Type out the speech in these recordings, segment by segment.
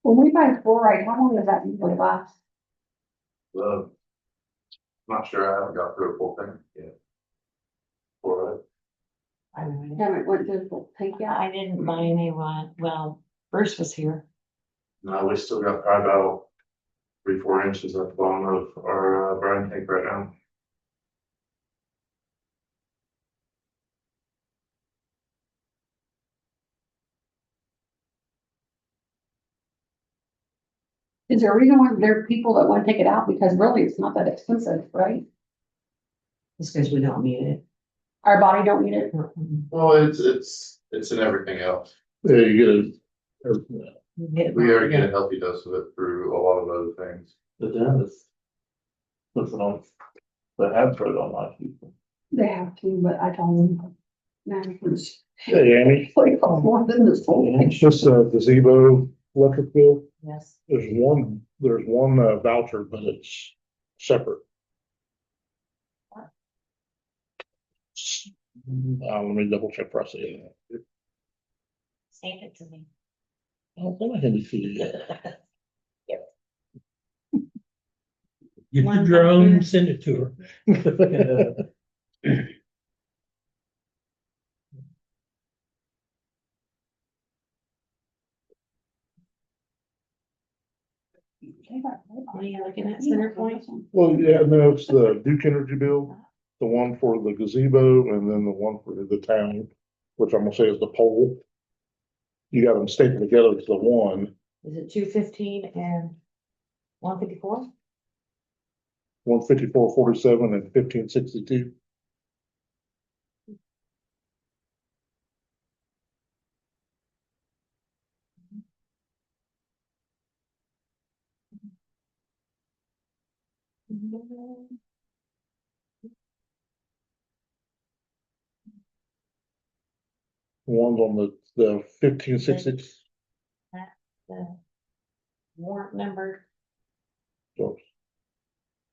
When we buy chloride, how long does that usually last? I'm not sure, I haven't got through a full thing yet. For I don't know. Haven't went through the tank yet? I didn't buy anyone, well, Bruce was here. no, we still got probably about 3-4 inches at the bottom of our brine tank right now. Is there a reason why there are people that want to take it out? Because really, it's not that expensive, right? Just because we don't need it. Our body don't need it. Well, it's in everything else. Yeah, you get a, We already get a healthy dose of it through a lot of other things. the dentist. Listen on, they have put it on my people. They have to, but I told them. Man, it's Hey, Amy, like more than this whole thing. it's just a gazebo electric bill. Yes. There's one voucher, but it's separate. Let me double check for us. Send it to me. I'll go ahead and see it. You One do your own, copy. and send it to her. Are you looking at Centerpoint? Well, yeah, no, it's the Duke Energy bill, the one for the gazebo and then the one for the town, which I'm gonna say is the pole. You got them stapled together to the one, Is it 215 and 154? 154.47 and 1562. One's on the 1560. The warrant number, So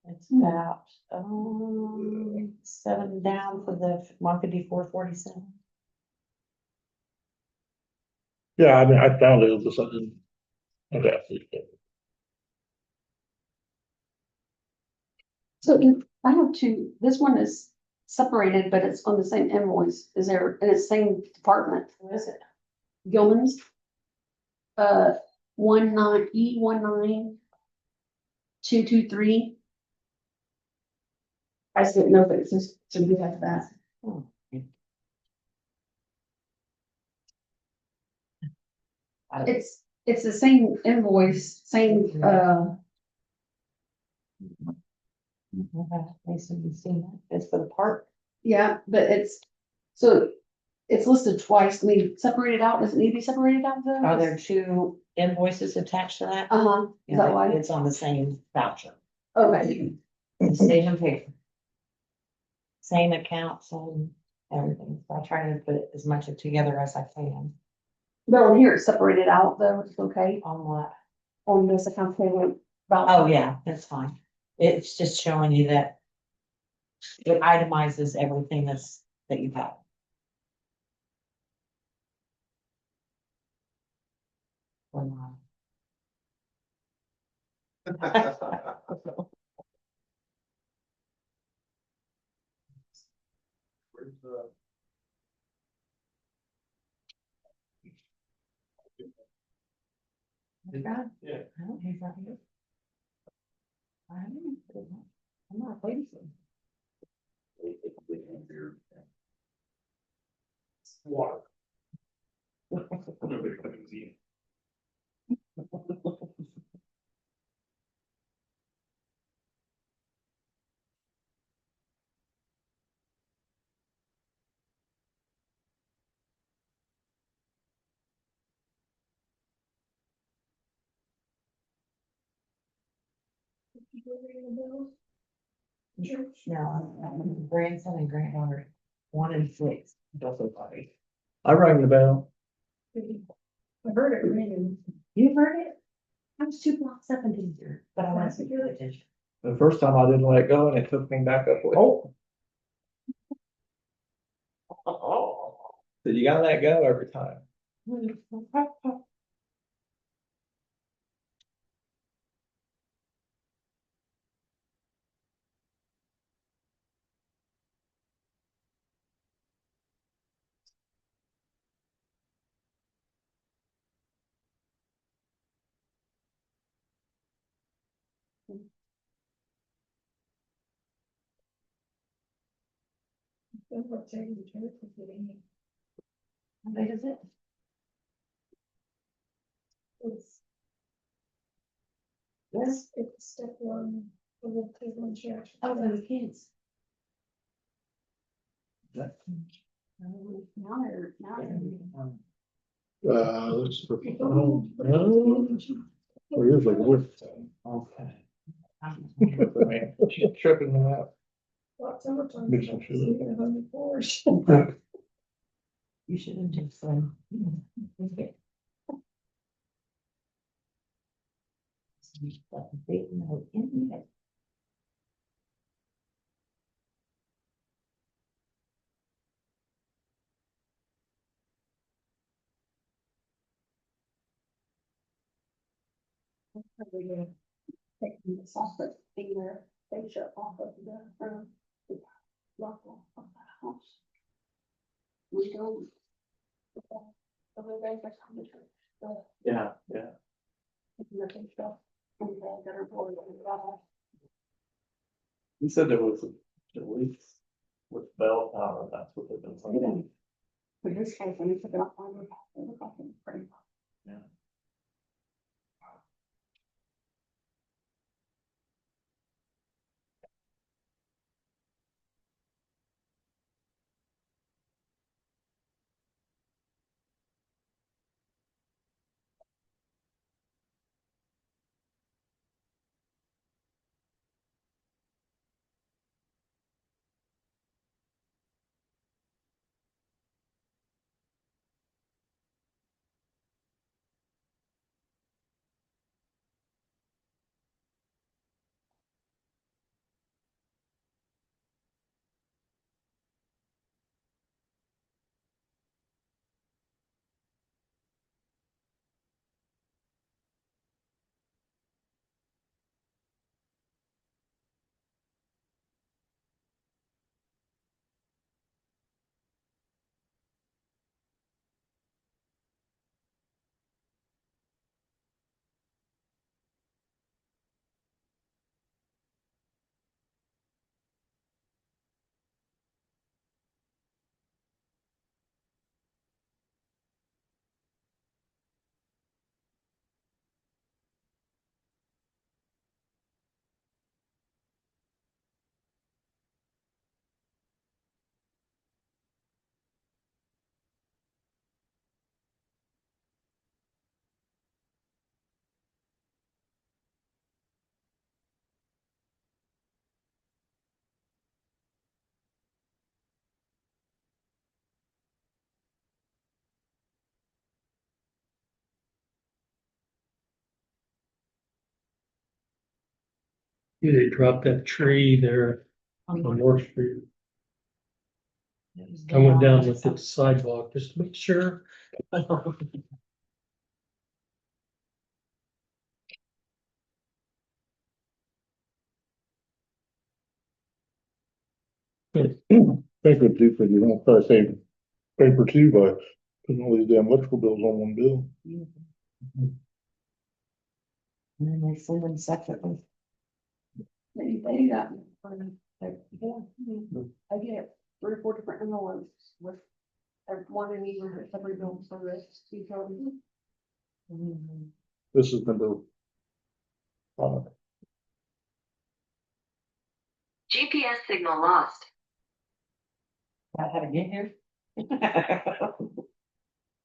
it's about, 7 down for the 154.47. yeah, I mean, I found it was just something. Okay. So I have two, this one is separated, but it's on the same invoice. Is there, and it's same department? What is it? Gilman's. 19223. I just didn't know if it's just to be like that. Oh. It's the same invoice, same, Mason, you've seen that, it's for the park. yeah, but so it's listed twice. I mean, separated out, does it need to be separated out though? Are there 2 invoices attached to that? Uh-huh, is that why? It's on the same voucher, Okay, same paper. Same account, same everything, so I try to put as much of together as I can. but on here it's separated out though, it's okay, On what? on this account payment. Oh, yeah, that's fine. It's just showing you that it itemizes everything that you have. Or not. You got it? Yeah. No, he's not here. I don't know. I'm not waiting for him. Water. No, I'm grandson and granddaughter, 1 and 6. That's okay. I rang the bell. I heard it ringing. You heard it? I was 2 blocks up into here, but I wasn't paying attention. The first time I didn't let go and it took me back up. Oh, so you gotta let go every time. How big is it? This, It's step one for the table and chair. oh, for the kids. That- Now they're. Let's. Where is it? Okay. She's tripping me up. Summertime. Mix some sugar. You should have just, um. Put a big note in it. Taking the soffit thing there, they shut off of the lock off of the house. We don't. The way they just come to church, Yeah, yeah. the stuff, and they got her board and that. You said there was a leaks with bell power, that's what they've been saying. For this case, when you took it off on the, it looked like it was pretty. Yeah. They dropped that tree there on North Street. It was I went down down. with the sidewalk just to make sure. Think of two, you don't try to save paper too by putting all these damn electrical bills on one bill. And then they send them separately. They got, I get 3 or 4 different envelopes with one in each of every bill for this utility. This is number 5. GPS signal lost. I had to get here.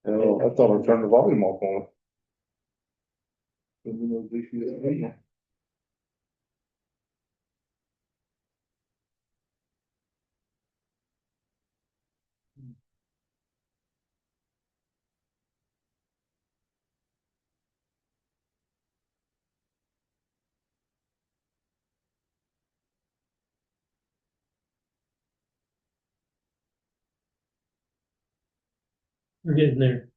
Oh, I thought I turned the volume off on it. Didn't know this. We're getting there.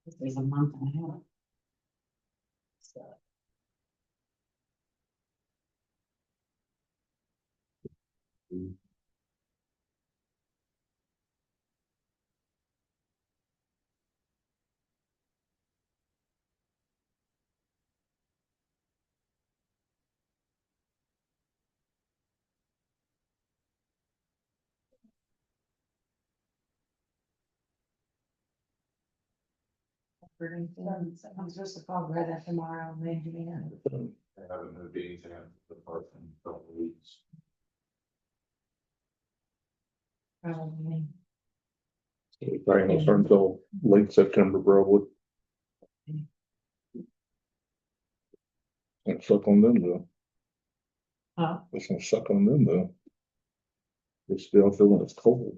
This is a month and a half. For anything. I'm supposed to call Greta tomorrow, maybe. They haven't moved anything in the park in a couple of weeks. Probably. Probably not start until late September, probably. It's suck on them though. Huh? It's gonna suck on them though. It's still feeling it's cold.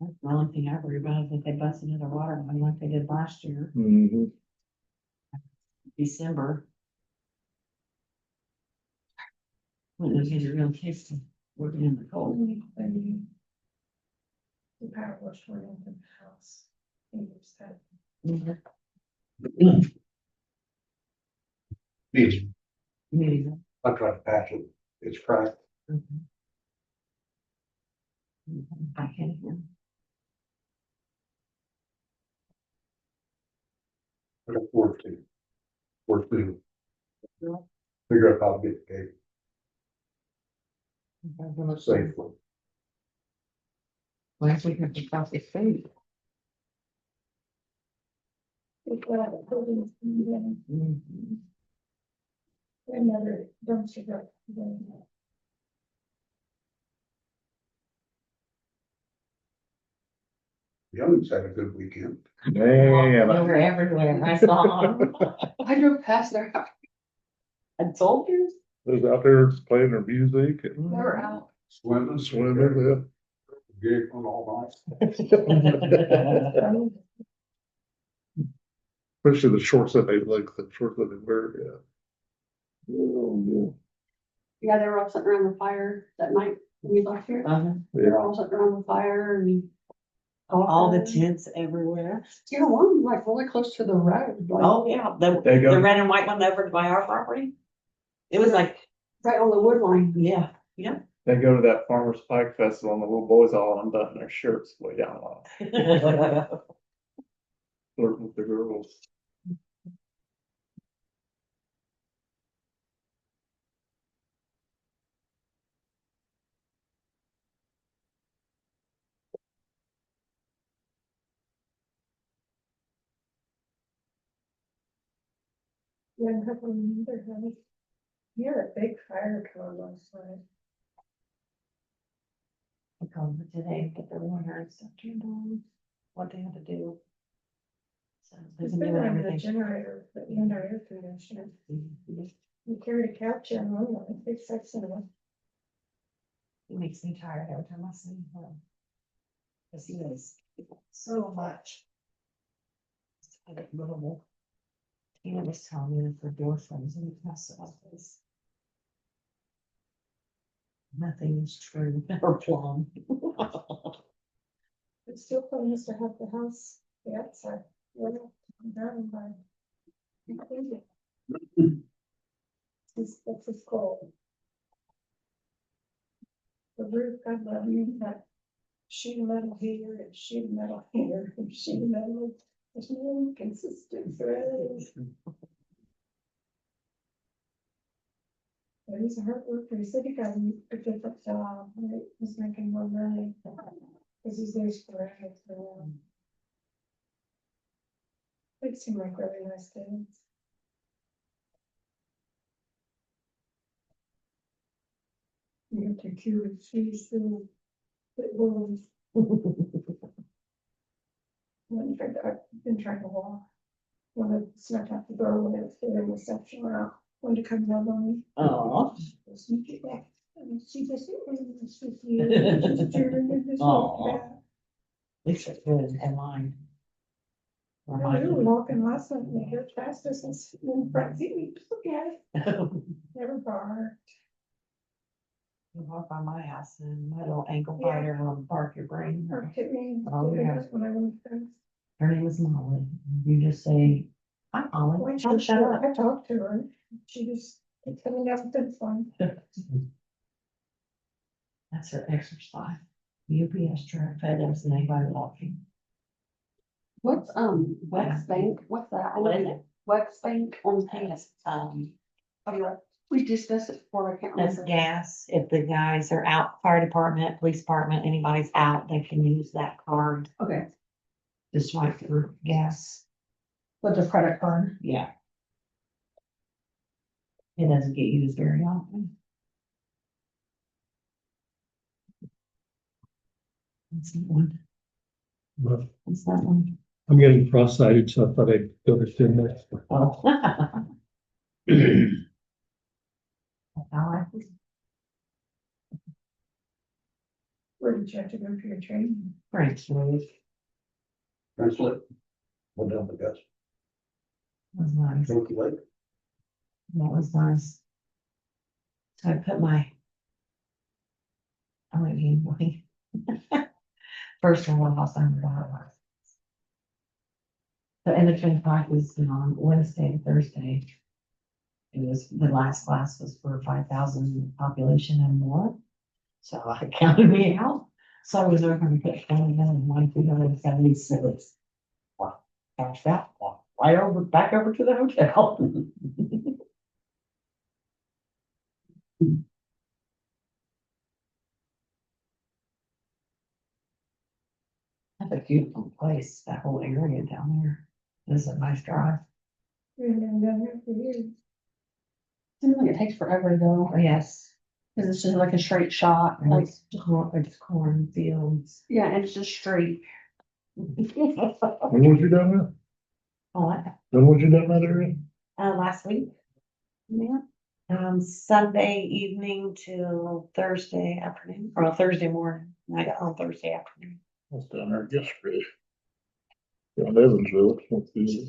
That's the only thing I worry about is if they bust into the water line like they did last year, Mm-hmm. December. When they get a real taste of working in the cold. The power wash went into the house. And it said, Maybe. I tried to patch it, it's cracked. I can't hear. I got work to. Work to. Figure out how to get the gate safely. Last week I just got this food. it's like a building, and then another dumpster got, then Young's had a good weekend. They Man, were everywhere. I saw them. I drove past their house. I told you. I was out there playing their music and They were out. Swimming. swimming, Giggling all night. especially the shorts that they like, the shorts that they wear, yeah. Oh, Yeah, they were all sitting around the fire that night we left here. Uh-huh. They were all sitting around the fire and. All the tents everywhere. You know, one like really close to the road, like Oh, yeah, There you go. the red and white one over by our property. It was like, right on the wood line. yeah. They go to that Farmers Pike Festival and the little boys all unbutton their shirts way down low, flirting with the girls. a couple of other house. You had a big fire come last night. I called them today and get their water and stuff turned on, what they had to do. So they've It's been been doing running the everything. generator, but you know, air conditioner. You carried a couch in one of them, big section of it. It makes me tired every time I see him. Cause he is so much. I get little. Tina was telling me that their boyfriends in the past office. Nothing is true or plum. It's still fun to have the house, the outside, well, done by. That's his goal. The roof, God love you, that sheet of metal here, and sheet of metal here, and sheet of metal, there's no consistent threads. But he's a hard worker, he said he got a different job, and he was making more money, because he's there sporadic, so. They seem like really nice kids. You have to cure, she's still, it was. When I've been trying to walk. When I snuck out the door when I was in reception, or when to come down on me. Aw. You get back, and she just, it's with you, and she's turning and just walked Aw. back. At least it's good in line. We were walking last night, and they heard fastest in front seat, we just look at it, never barked. You walk by my house and my little ankle Yeah. biter will bark your brain. Barked at me. Oh, yeah. When I went fast. Her name is Molly. You just say, hi, Molly. When She'll shut up. I talked to her, she just, it's coming out, that's fine. That's her exercise. UPS truck, FedEx, and anybody walking. What's, Wex Bank, what's that? What is it? Wex Bank on Yes, we discussed it before, I can't that's remember. gas. If the guys are out, fire department, police department, anybody's out, they can use that card. Okay, Just swipe for gas, With the credit card. yeah. It doesn't get used very often. That's that one, But that's that one. I'm getting cross-eyed, so I thought I'd go to Finland. Oh. I like this. Where did you have to go for your training? Frank's Road Translate. Went down the gas. was nice. Thank you, Lake. That was nice. So I put my. I went in. First one, I lost $100. The end of 25 was on Wednesday and Thursday. It was, the last class was for 5,000 population and more. So it counted me out. So I was over to put 20,376. Cashed out, right over, back over to the hotel. That's a beautiful place, that whole area down there. It's a nice drive. You've been down there for years. Seems like it takes forever to go, Oh, yes. cause it's just like a straight shot, And like, it's cornfields. yeah, and it's just straight. When was you down there? Oh, When was you down that area? last week. Yeah. Sunday evening till Thursday afternoon, or Thursday morning. And I got home Thursday afternoon. I was down there yesterday. Down Evansville. Went through-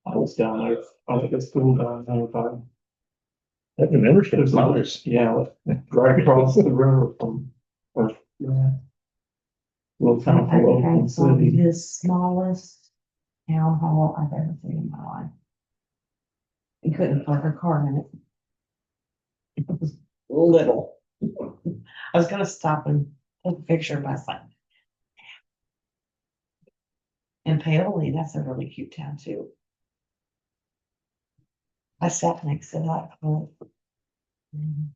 I was down there, I think it's school down in 95. That can never stay nice. Yeah, right across the river from, or, yeah. Little town I from think I Oakland saw City. the smallest town hall I've ever seen in my life. You couldn't park a car in it. It was little. I was gonna stop and take a picture of my son. And Paoli, that's a really cute town too. I sat next to that. You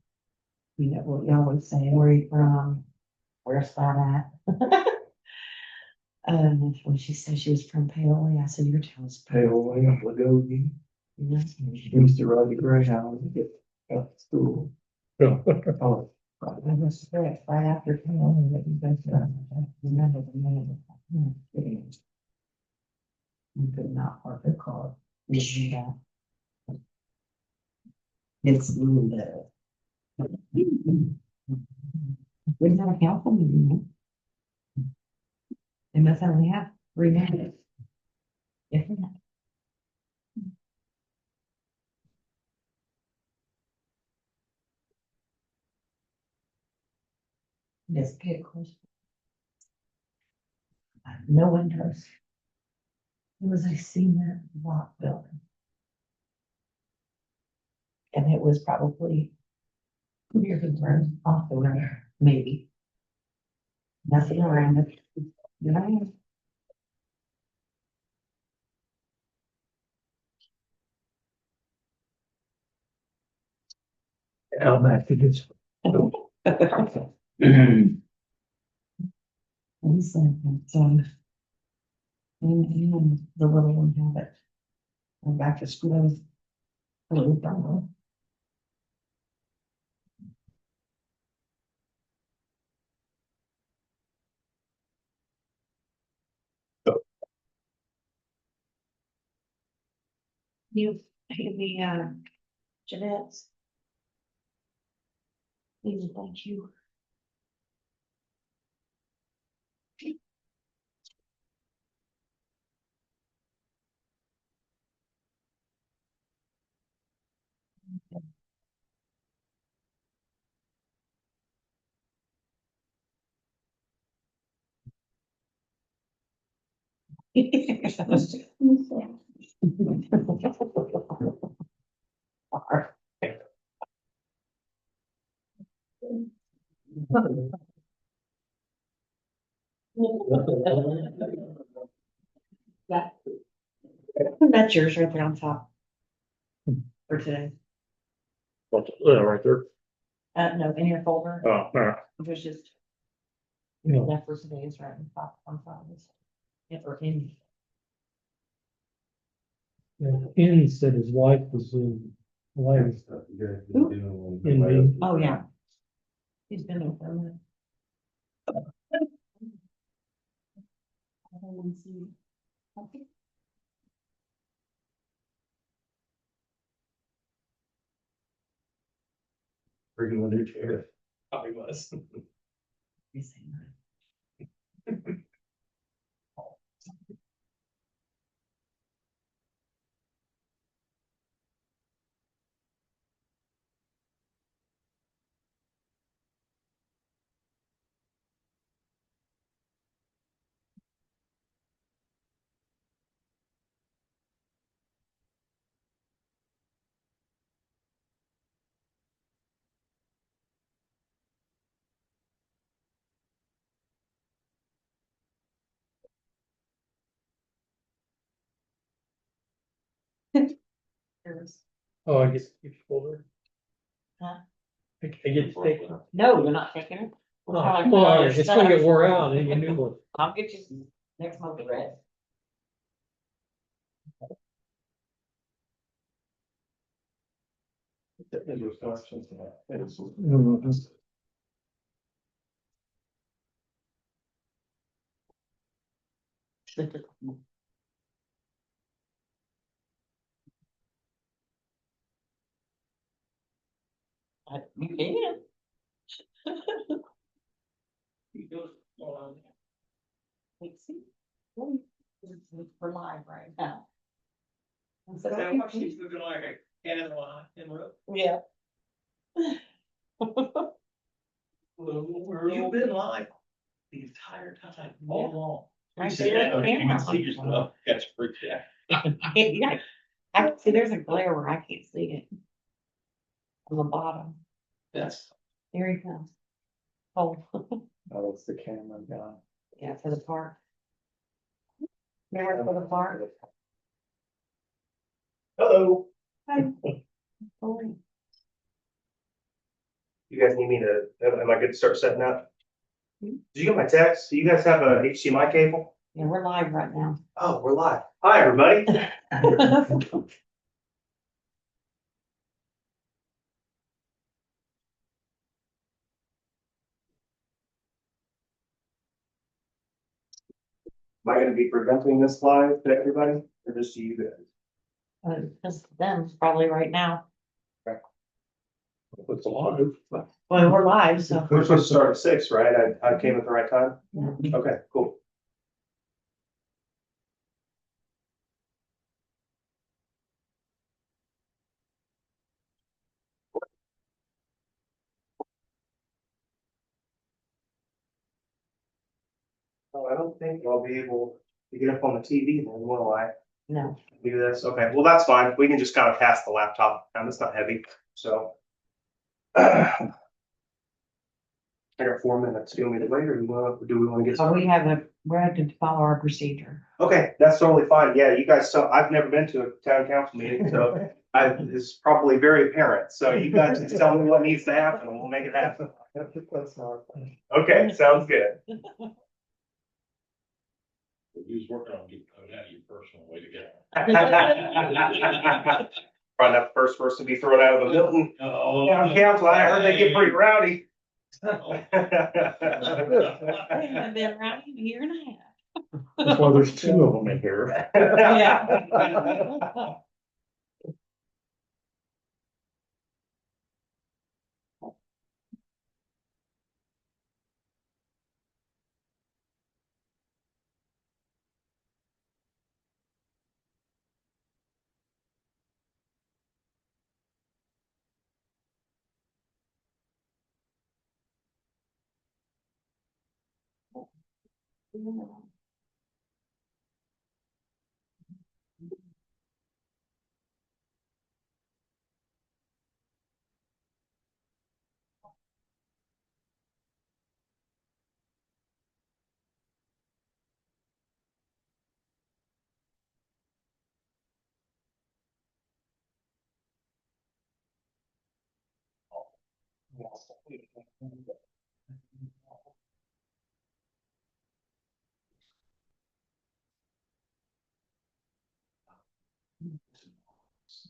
know what you always say, where you from? Where's that at? When she said she was from Paoli, I said, your town's Paoli, Lagogi. Paoli. Used to ride the Greyhound to get out to school. Oh, I was correct, right after Paoli that you guys remember the name. You could not park a car. Yeah. It's little. We didn't have a council meeting. They must only have 3 minutes. If not. Yes, good question. No windows. It was a cement block building. And it was probably years ago, off the road, maybe. Nothing around it. Yeah. Out back to this. And so, and the little one have it. Went back to school. A little problem. You, the, Jeanette's. Please, thank you. That's yours right there on top. For today. Right there. No, in your folder, Oh, it was just. Yeah. That for today is right in top on top of this. Or in, Ken said his wife was in, wife, in me. oh, yeah. He's been there for a minute. Bringing a new chair. Probably was. He's saying that. There's- Oh, I guess you folder. Huh? I get to take it. No, you're not taking it. We'll Oh, probably come put all on, your it's gonna get stuff. wore out and you new one. I'll get you some next month, Red. There's questions in that. You can. Let's see. We're live right now. She's looking like a Canada in road. Yeah. You've been live the entire time, all along. I see the camera. yourself. That's pretty, yeah. Yeah, I can see there's a glare where I can't see it. On the bottom, That's. there he comes. Oh, Oh, it's the camera guy. yeah, for the park. There for the park. Hello, Oh, you guys need me to, am I good to start setting up? Hmm. Did you get my text? Do you guys have a HDMI cable? yeah, we're live right now. Oh, we're live. Hi, everybody. Am I gonna be presenting this live to everybody or just to you guys? Just them probably right now. It's alive. Well, we're live, so. We're supposed to start at 6, right? I came at the right time? Yeah. Okay, cool. Oh, I don't think I'll be able to get up on the TV then, will I? No, Do this, okay, well, that's fine, we can just kind of pass the laptop, and it's not heavy, so. I got 4 minutes, do you want me to wait, or do we wanna get so started? we have to follow our procedure. Okay, that's totally fine, yeah, you guys, so, I've never been to a town council meeting, so it's probably very apparent, so you guys just tell me what needs to happen, and we'll make it happen. That's not. Okay, sounds good. He's working on getting out of your personal way to get. Probably not the first person to be thrown out of the Milton Oh. Town Council, I heard they get pretty rowdy. I've been around a year and a half. That's why there's 2 of them in here. Yeah.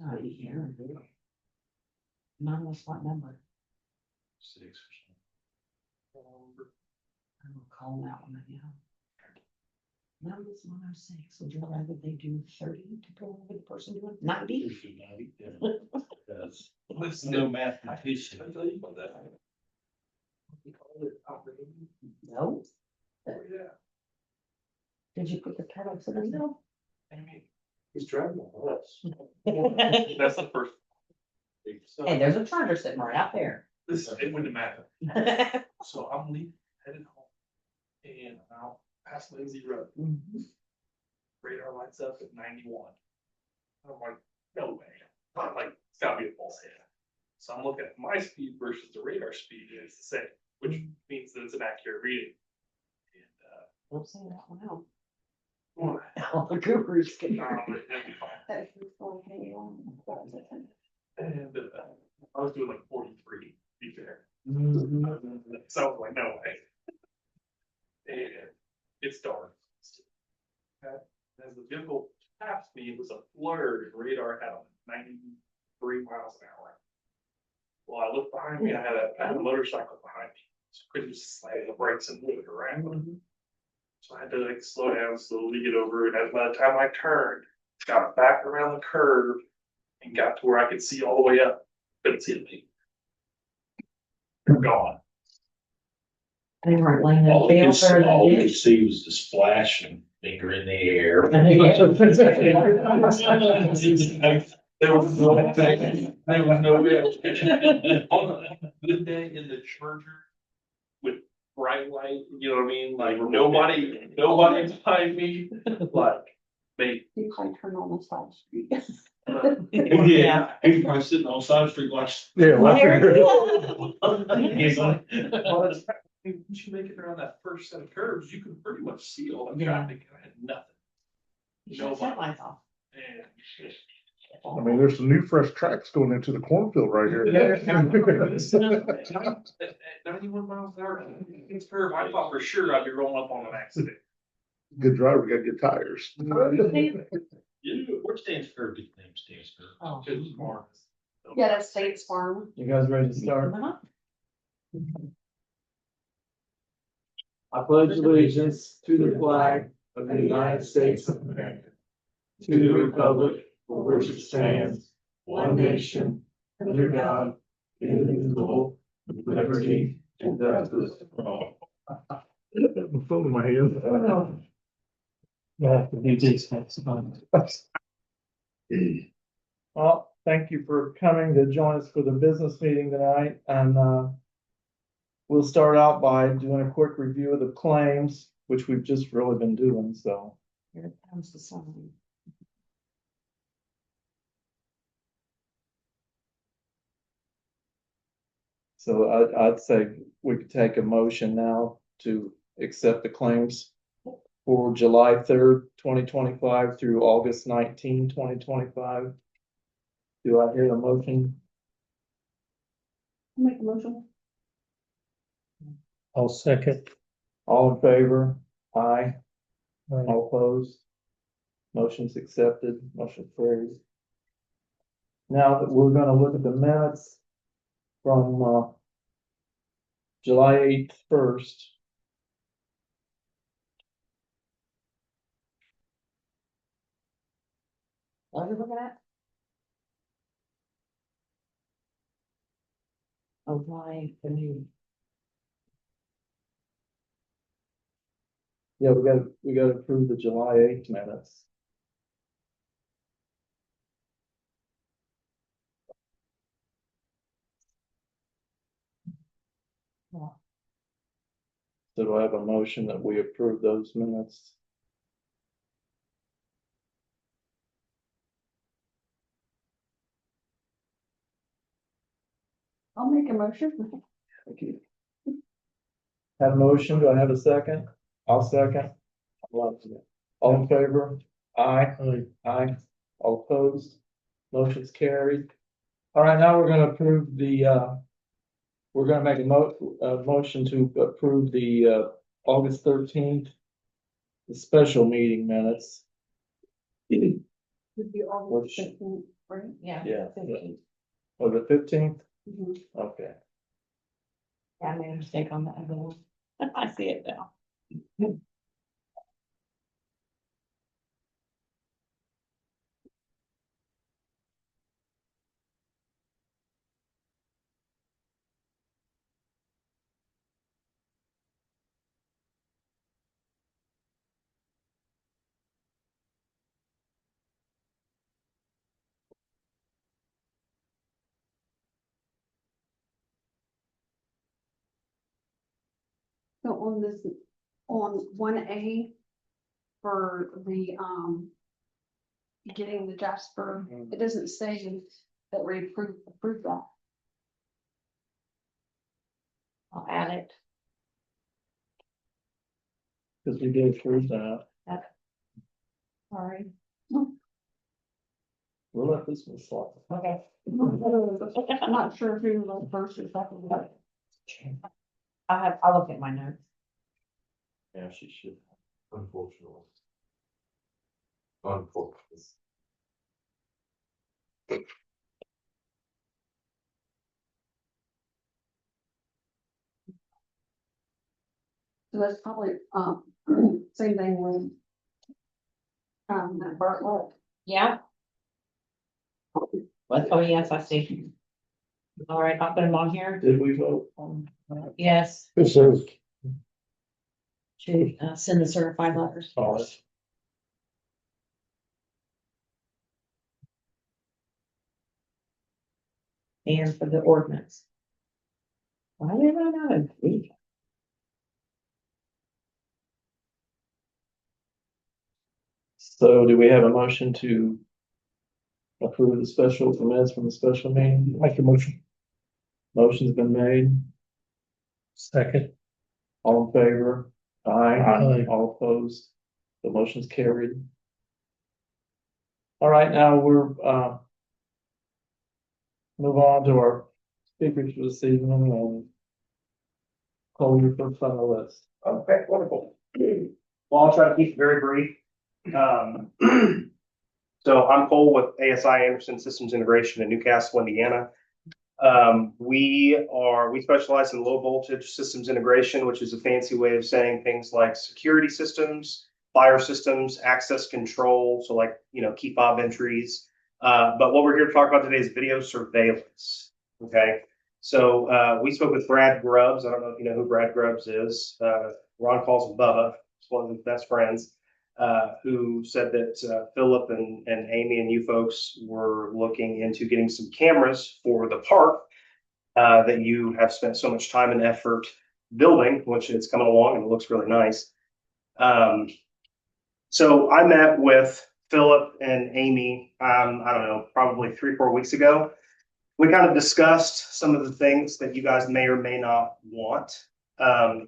not here. Mine was what number? 6 or I will call that one, yeah. Mine was 106. Would you rather they do 30 to go over the person doing 90? There's no mathematician. No. Oh, yeah. Did you put the pedals in the middle? I mean, He's driving a bus. that's the first. Hey, there's a charger sitting right out there. This, it wouldn't matter. So I'm leaving, headed home. And I'm out past Lindsay Road. Radar lights up at 91. I'm like, no way. I'm like, it's gotta be a false head. So I'm looking at my speed versus the radar speed, and it's the same, which means that it's an accurate reading. Don't say that one out. And, All the gurus can it'll hear. be fine. That was going to be on. And I was doing like 43, to be fair. Mhm. So I was like, no way. And it's dark. As the vehicle passed me, it was a blur, and radar had on 93 miles an hour. Well, I looked behind me, I had a motorcycle behind me, so I couldn't just slam the brakes and move it around. So I had to like slow down, slowly get over it, and by the time I turned, got back around the curve and got to where I could see all the way up, couldn't see the people. They're gone. They weren't laying in All we jail could, for all we the could see was the splash and finger in the air. There was no, there was no way. On the day in the Charger with bright light, you know what I mean? Like nobody behind me, like they. You can turn on the side street. Yeah, he's probably sitting on side street like. Yeah. There you go. He's like, well, it's, once you make it around that first set of curves, you can pretty much see all the Yeah. traffic. I had nothing. You shut the headlights off. And I mean, there's some new fresh tracks going into the cornfield right here. at 91 miles an hour, it's curve, I thought for sure I'd be rolling up on an accident. Good driver, got good tires. Yeah, what stands for, good name stands for? Oh. Because it's more. Yeah, that's State's Farm. You guys ready to start? Uh-huh. I pledge allegiance to the flag of the United States of America, to the republic for which it stands, one nation, under God, indivisible, with liberty and justice for all. The phone in my hand. You have to do this next time. Well, thank you for coming to join us for the business meeting tonight, and we'll start out by doing a quick review of the claims, which we've just really been doing, so. Here comes the sun. So I'd say we could take a motion now to accept the claims for July 3rd, 2025 through August 19, 2025. Do I hear the motion? Make a motion. I'll second. All in favor? Aye. All opposed? Motion's accepted, motion carries. Now that we're gonna look at the minutes from July 8th first. What are you looking at? Oh, why the new? Yeah, we gotta approve the July 8th minutes. So do I have a motion that we approve those minutes? I'll make a motion. Thank you. Have a motion, do I have a second? I'll second. All in favor? Aye. Aye. All opposed? Motion's carried. All right, now we're gonna approve the, we're gonna make a motion to approve the, August 13th, the special meeting minutes. Would be all Which- right? Yeah. Yeah. 15. Or the 15th? Mhm. Okay. I made a mistake on that. One. I see it now. So on this, on 1A for the, getting the Jasper, it doesn't say that we approve that. I'll add it. Because we did approve that. Sorry. We'll let this one slide. Okay. I'm not sure who was first or second, but I'll look at my notes. Yeah, she should. Unfortunately. Unfortunately. so that's probably, same thing with that Bartlett. Yeah. What? Oh, yes, I see. All right, I'll put them on here. Did we vote on that? Yes, It says, to send the certified letters. Oh, And for the ordinance. Why did I not agree? so do we have a motion to approve the special minutes from the special meeting? make a motion. Motion's been made. Second. All in favor? Aye. Aye. All opposed? The motion's carried. All right, now we're, move on to our speakers for this evening and call you first on the list. Okay, wonderful. Well, I'll try to keep it very brief. So I'm Cole with ASI Anderson Systems Integration in Newcastle, Indiana. We specialize in low voltage systems integration, which is a fancy way of saying things like security systems, fire systems, access control, so like, key fob entries. But what we're here to talk about today is video surveillance. Okay. So we spoke with Brad Grubbs. I don't know if you know who Brad Grubbs is. Ron calls him Bubba. He's one of his best friends. Who said that Philip and Amy and you folks were looking into getting some cameras for the park that you have spent so much time and effort building, which is coming along and it looks really nice. So I met with Philip and Amy, I don't know, probably 3-4 weeks ago. We kind of discussed some of the things that you guys may or may not want.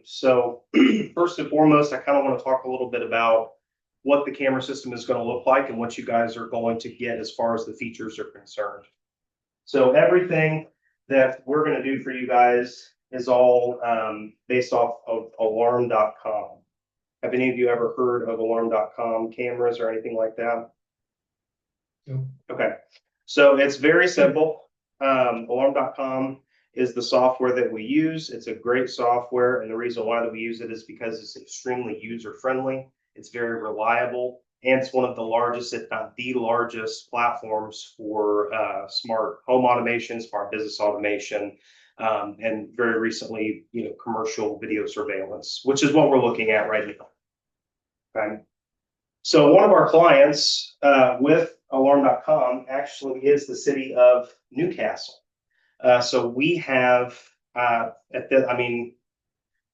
So first and foremost, I kind of want to talk a little bit about what the camera system is going to look like and what you guys are going to get as far as the features are concerned. So everything that we're going to do for you guys is all based off of alarm.com. Have any of you ever heard of alarm.com cameras or anything like that? No. Okay, so it's very simple. Alarm.com is the software that we use. It's a great software, and the reason why that we use it is because it's extremely user-friendly. It's very reliable, and it's one of the largest, if not the largest, platforms for smart home automation, smart business automation, and very recently, commercial video surveillance, which is what we're looking at right now. Okay. So one of our clients with Alarm.com actually is the city of Newcastle. So we have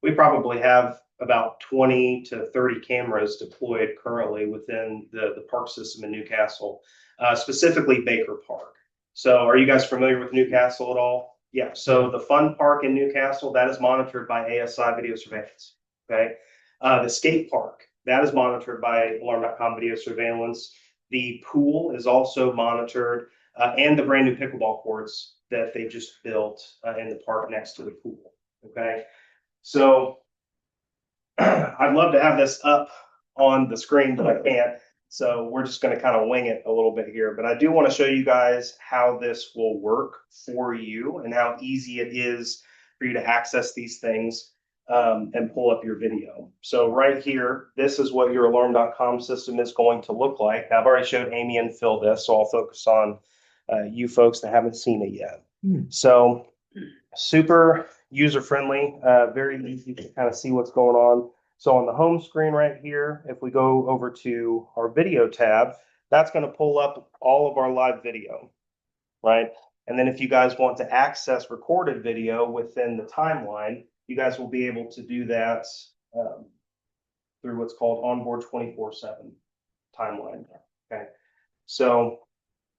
we probably have about 20 to 30 cameras deployed currently within the park system in Newcastle, specifically Baker Park. So are you guys familiar with Newcastle at all? Yeah, so the fun park in Newcastle, that is monitored by ASI video surveillance, okay? The skate park, that is monitored by Alarm.com video surveillance. The pool is also monitored, and the brand new pickleball courts that they just built in the park next to the pool, okay? So I'd love to have this up on the screen, but I can't. So we're just gonna kind of wing it a little bit here, but I do want to show you guys how this will work for you and how easy it is for you to access these things and pull up your video. So right here, this is what your alarm.com system is going to look like. I've already showed Amy and Phil this, so I'll focus on you folks that haven't seen it yet. So super user friendly, very easy to kind of see what's going on. So on the home screen right here, if we go over to our video tab, that's going to pull up all of our live video, right? And then if you guys want to access recorded video within the timeline, you guys will be able to do that through what's called onboard 24/7 timeline. Okay. So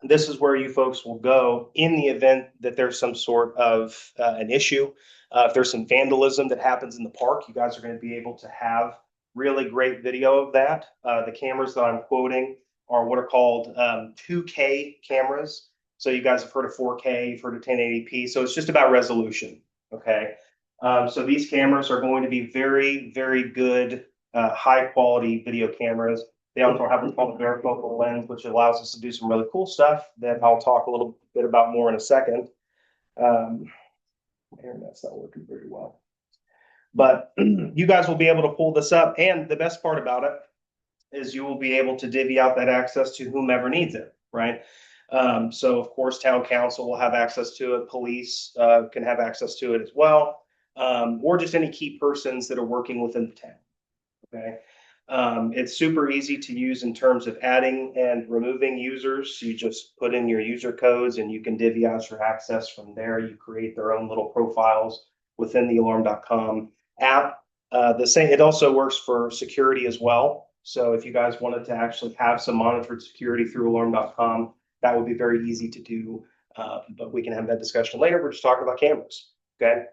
this is where you folks will go in the event that there's some sort of an issue. If there's some vandalism that happens in the park, you guys are going to be able to have really great video of that. The cameras that I'm quoting are what are called 2K cameras. So you guys have heard of 4K, you've heard of 1080p. So it's just about resolution. Okay. So these cameras are going to be very, very good, high quality video cameras. They also have what's called a varifocal lens, which allows us to do some really cool stuff that I'll talk a little bit about more in a second. My internet's not working very well. But you guys will be able to pull this up. And the best part about it is you will be able to divvy out that access to whomever needs it, right? So of course, town council will have access to it. Police can have access to it as well. Or just any key persons that are working within the town, okay? It's super easy to use in terms of adding and removing users. You just put in your user codes and you can divvy out your access from there. You create their own little profiles within the alarm.com app. The same, it also works for security as well. So if you guys wanted to actually have some monitored security through alarm.com, that would be very easy to do. But we can have that discussion later. We're just talking about cameras, okay?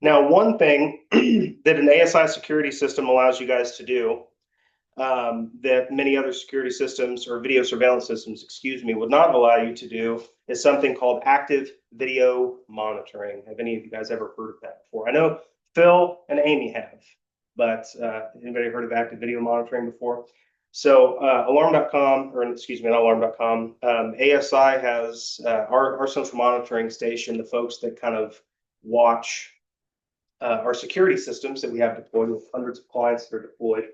Now, one thing that an ASI security system allows you guys to do that many other security systems or video surveillance systems, excuse me, would not allow you to do is something called active video monitoring. Have any of you guys ever heard of that before? I know Phil and Amy have, but anybody heard of active video monitoring before? So alarm.com, or excuse me, not alarm.com, ASI has our central monitoring station, the folks that kind of watch our security systems that we have deployed with hundreds of clients that are deployed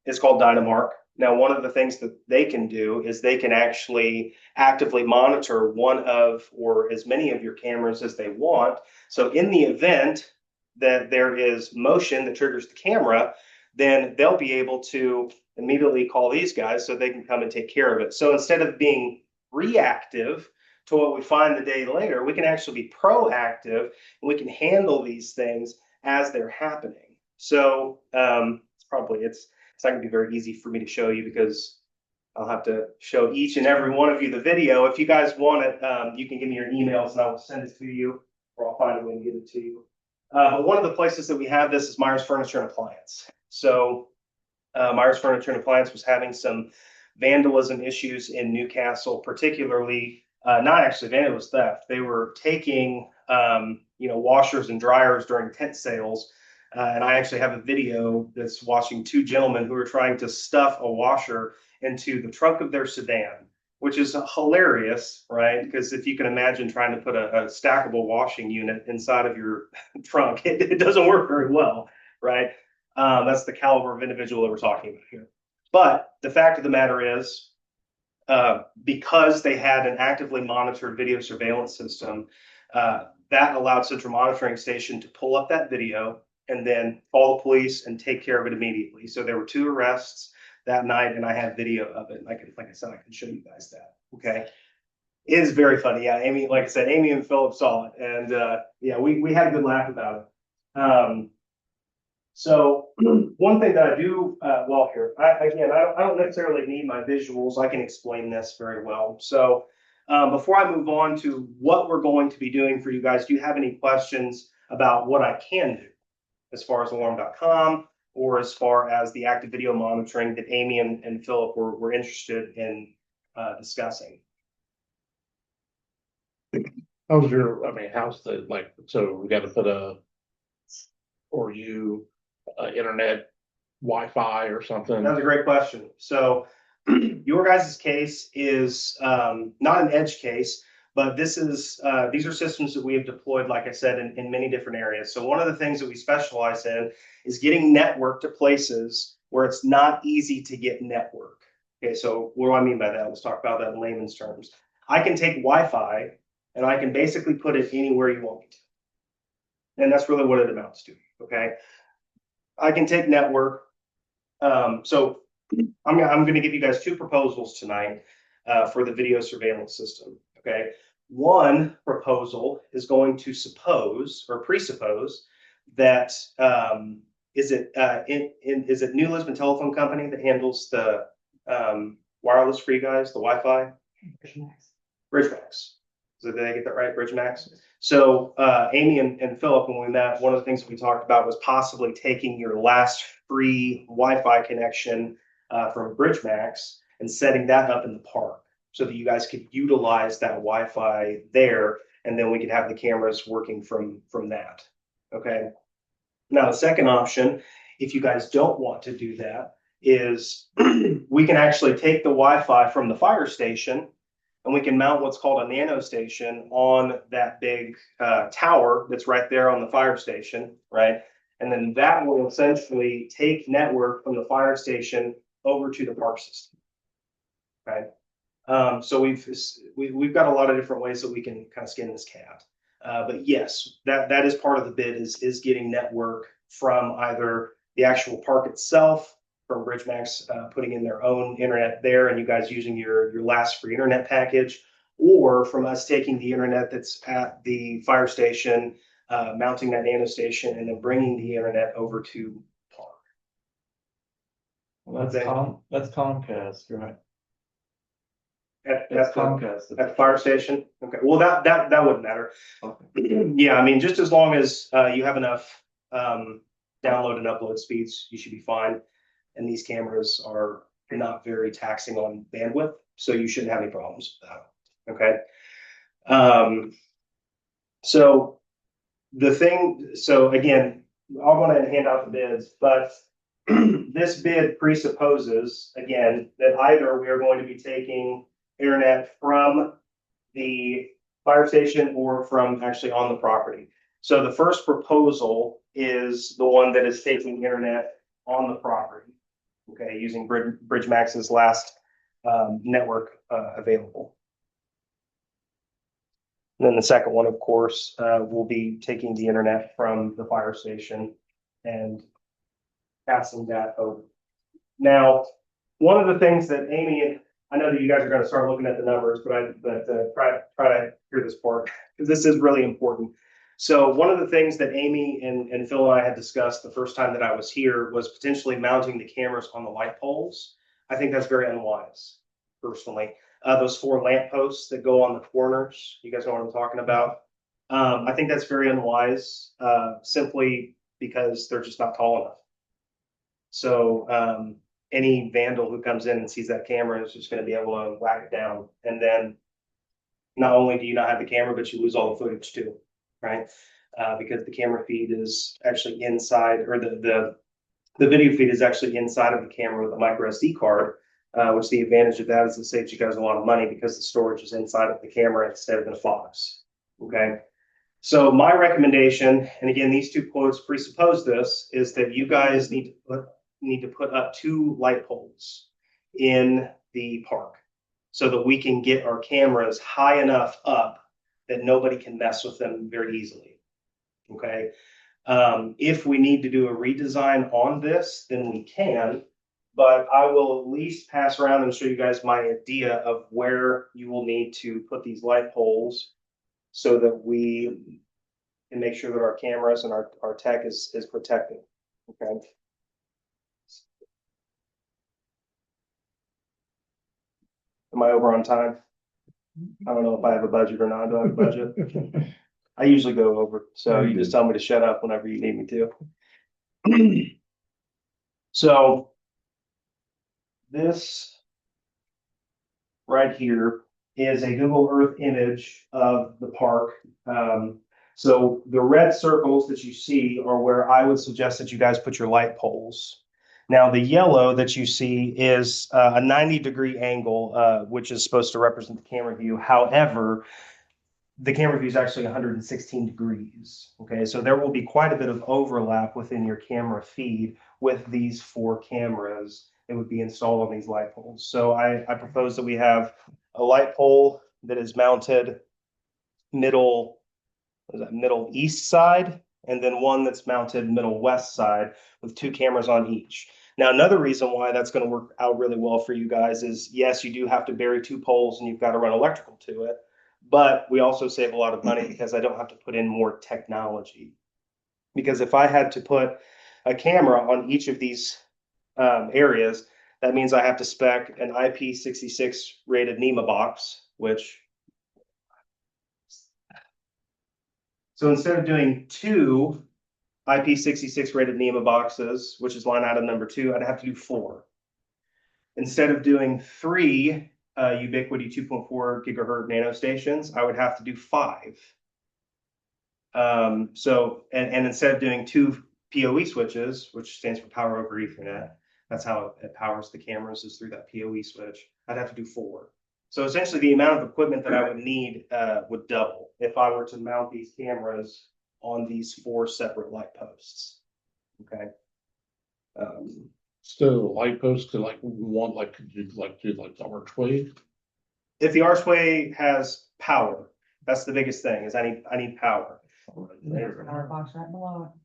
is called Dynamark. Now, one of the things that they can do is they can actually actively monitor one of or as many of your cameras as they want. So in the event that there is motion that triggers the camera, then they'll be able to immediately call these guys so they can come and take care of it. So instead of being reactive to what we find the day later, we can actually be proactive and we can handle these things as they're happening. So it's not going to be very easy for me to show you because I'll have to show each and every one of you the video. If you guys want it, you can give me your emails and I will send it to you, or I'll find a way to get it to you. But one of the places that we have this is Myers Furniture and Appliance. So Myers Furniture and Appliance was having some vandalism issues in Newcastle, particularly not actually vandalism, theft. They were taking washers and dryers during tent sales. And I actually have a video that's watching two gentlemen who are trying to stuff a washer into the trunk of their sedan, which is hilarious, right? Because if you can imagine trying to put a stackable washing unit inside of your trunk, it doesn't work very well, right? That's the caliber of individual that we're talking about here. But the fact of the matter is, because they had an actively monitored video surveillance system, that allowed Central Monitoring Station to pull up that video and then call the police and take care of it immediately. So there were 2 arrests that night, and I have video of it. Like I said, I can show you guys that. Okay, it is very funny. Yeah, Amy, like I said, Amy and Philip saw it, and yeah, we had a good laugh about it. So one thing that I do well here, I don't necessarily need my visuals. I can explain this very well. So before I move on to what we're going to be doing for you guys, do you have any questions about what I can do as far as alarm.com or as far as the active video monitoring that Amy and Philip were interested in discussing? How's the, so we got to put internet Wi-Fi or something? That's a great question. So your guys' case is not an edge case, but this is these are systems that we have deployed, like I said, in many different areas. So one of the things that we specialize in is getting network to places where it's not easy to get network. Okay, so what do I mean by that? Let's talk about that in layman's terms. I can take Wi-Fi and I can basically put it anywhere you want me to. And that's really what it amounts to. Okay. I can take network. So I'm going to give you guys two proposals tonight for the video surveillance system. Okay. One proposal is going to suppose or presuppose that is it New Lisbon Telephone Company that handles the wireless for you guys, the Wi-Fi? Bridgemax. So did I get that right? Bridgemax. So Amy and Philip, when we met, one of the things that we talked about was possibly taking your last free Wi-Fi connection from Bridgemax and setting that up in the park so that you guys could utilize that Wi-Fi there, and then we could have the cameras working from that. Okay. Now, the second option, if you guys don't want to do that, is we can actually take the Wi-Fi from the fire station and we can mount what's called a nano station on that big tower that's right there on the fire station, right? And then that will essentially take network from the fire station over to the park system, right? So we've got a lot of different ways that we can kind of skin this cat. But yes, that is part of the bid is getting network from either the actual park itself, from Bridgemax putting in their own internet there, and you guys using your last free internet package, or from us taking the internet that's at the fire station, mounting that nano station, and then bringing the internet over to park. Well, that's Comcast, right? That's That's Comcast. at the fire station. Okay. Well, that wouldn't matter. Okay. Yeah, I mean, just as long as you have enough download and upload speeds, you should be fine. And these cameras are not very taxing on bandwidth, so you shouldn't have any problems with that. Okay. So again, I'll go ahead and hand out the bids, but this bid presupposes, again, that either we are going to be taking internet from the fire station or from actually on the property. So the first proposal is the one that is taking internet on the property. Okay, using Bridgemax's last network available. And then the second one, of course, will be taking the internet from the fire station and passing that over. Now, one of the things that Amy, I know that you guys are going to start looking at the numbers, but try to hear this part because this is really important. So one of the things that Amy and Phil and I had discussed the first time that I was here was potentially mounting the cameras on the light poles. I think that's very unwise, personally. Those 4 lamp posts that go on the corners, you guys know what I'm talking about. I think that's very unwise, simply because they're just not tall enough. So any vandal who comes in and sees that camera is just going to be able to whack it down. And then not only do you not have the camera, but you lose all the footage too. Right? Because the camera feed is actually inside, or the video feed is actually inside of the camera with a micro SD card, which the advantage of that is it saves you guys a lot of money because the storage is inside of the camera instead of in a box. Okay. So my recommendation, and again, these two quotes presuppose this, is that you guys need to put up 2 light poles in the park so that we can get our cameras high enough up that nobody can mess with them very easily. Okay. If we need to do a redesign on this, then we can, but I will at least pass around and show you guys my idea of where you will need to put these light poles so that we can make sure that our cameras and our tech is protected. Okay. Am I over on time? I don't know if I have a budget or not. Do I have a budget? I usually go over, so you just tell me to shut up whenever you need me to. So this right here is a Google Earth image of the park. So the red circles that you see are where I would suggest that you guys put your light poles. Now, the yellow that you see is a 90-degree angle, which is supposed to represent the camera view. However, the camera view is actually 116 degrees. Okay, so there will be quite a bit of overlap within your camera feed with these 4 cameras that would be installed on these light poles. So I propose that we have a light pole that is mounted middle, what is that, middle east side, and then one that's mounted middle west side with 2 cameras on each. Now, another reason why that's going to work out really well for you guys is, yes, you do have to bury 2 poles and you've got to run electrical to it, but we also save a lot of money because I don't have to put in more technology. Because if I had to put a camera on each of these areas, that means I have to spec an IP66 rated NEMA box, which, so instead of doing 2 IP66 rated NEMA boxes, which is line item number 2, I'd have to do 4. Instead of doing 3 Ubiquiti 2.4 gigahertz nanostations, I would have to do 5. So instead of doing 2 PoE switches, which stands for power over Ethernet, that's how it powers the cameras, is through that PoE switch, I'd have to do 4. So essentially the amount of equipment that I would need would double if I were to mount these cameras on these 4 separate light posts. Okay. Instead of a light post, could like one, like, could you like do like the archway? If the archway has power, that's the biggest thing, is I need power. There's a power box right below it.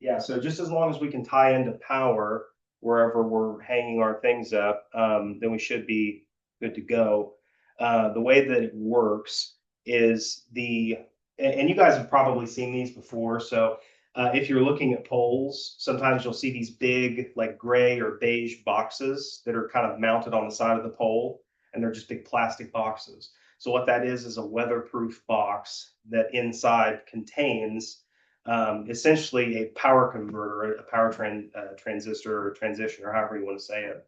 Yeah, so just as long as we can tie into power wherever we're hanging our things up, then we should be good to go. The way that it works is and you guys have probably seen these before. So if you're looking at poles, sometimes you'll see these big like gray or beige boxes that are kind of mounted on the side of the pole, and they're just big plastic boxes. So what that is a weatherproof box that inside contains essentially a power converter, a power transistor or transition, or however you want to say it.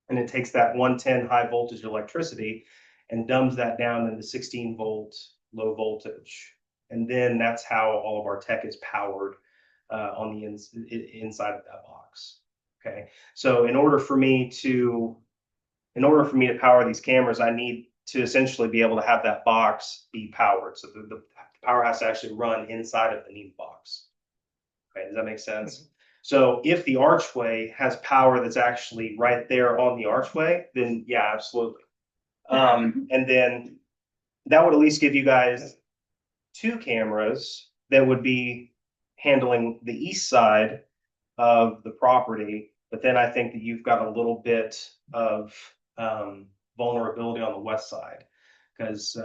And it takes that 110 high voltage electricity and dumbs that down into 16-volt low voltage. And then that's how all of our tech is powered on the inside of that box. Okay, so in order for me to power these cameras, I need to essentially be able to have that box be powered. So the power has to actually run inside of the NEMA box. Okay, does that make sense? Mm-hmm. So if the archway has power that's actually right there on the archway, then yeah, absolutely. And then that would at least give you guys 2 cameras that would be handling the east side of the property. But then I think that you've got a little bit of vulnerability on the west side, because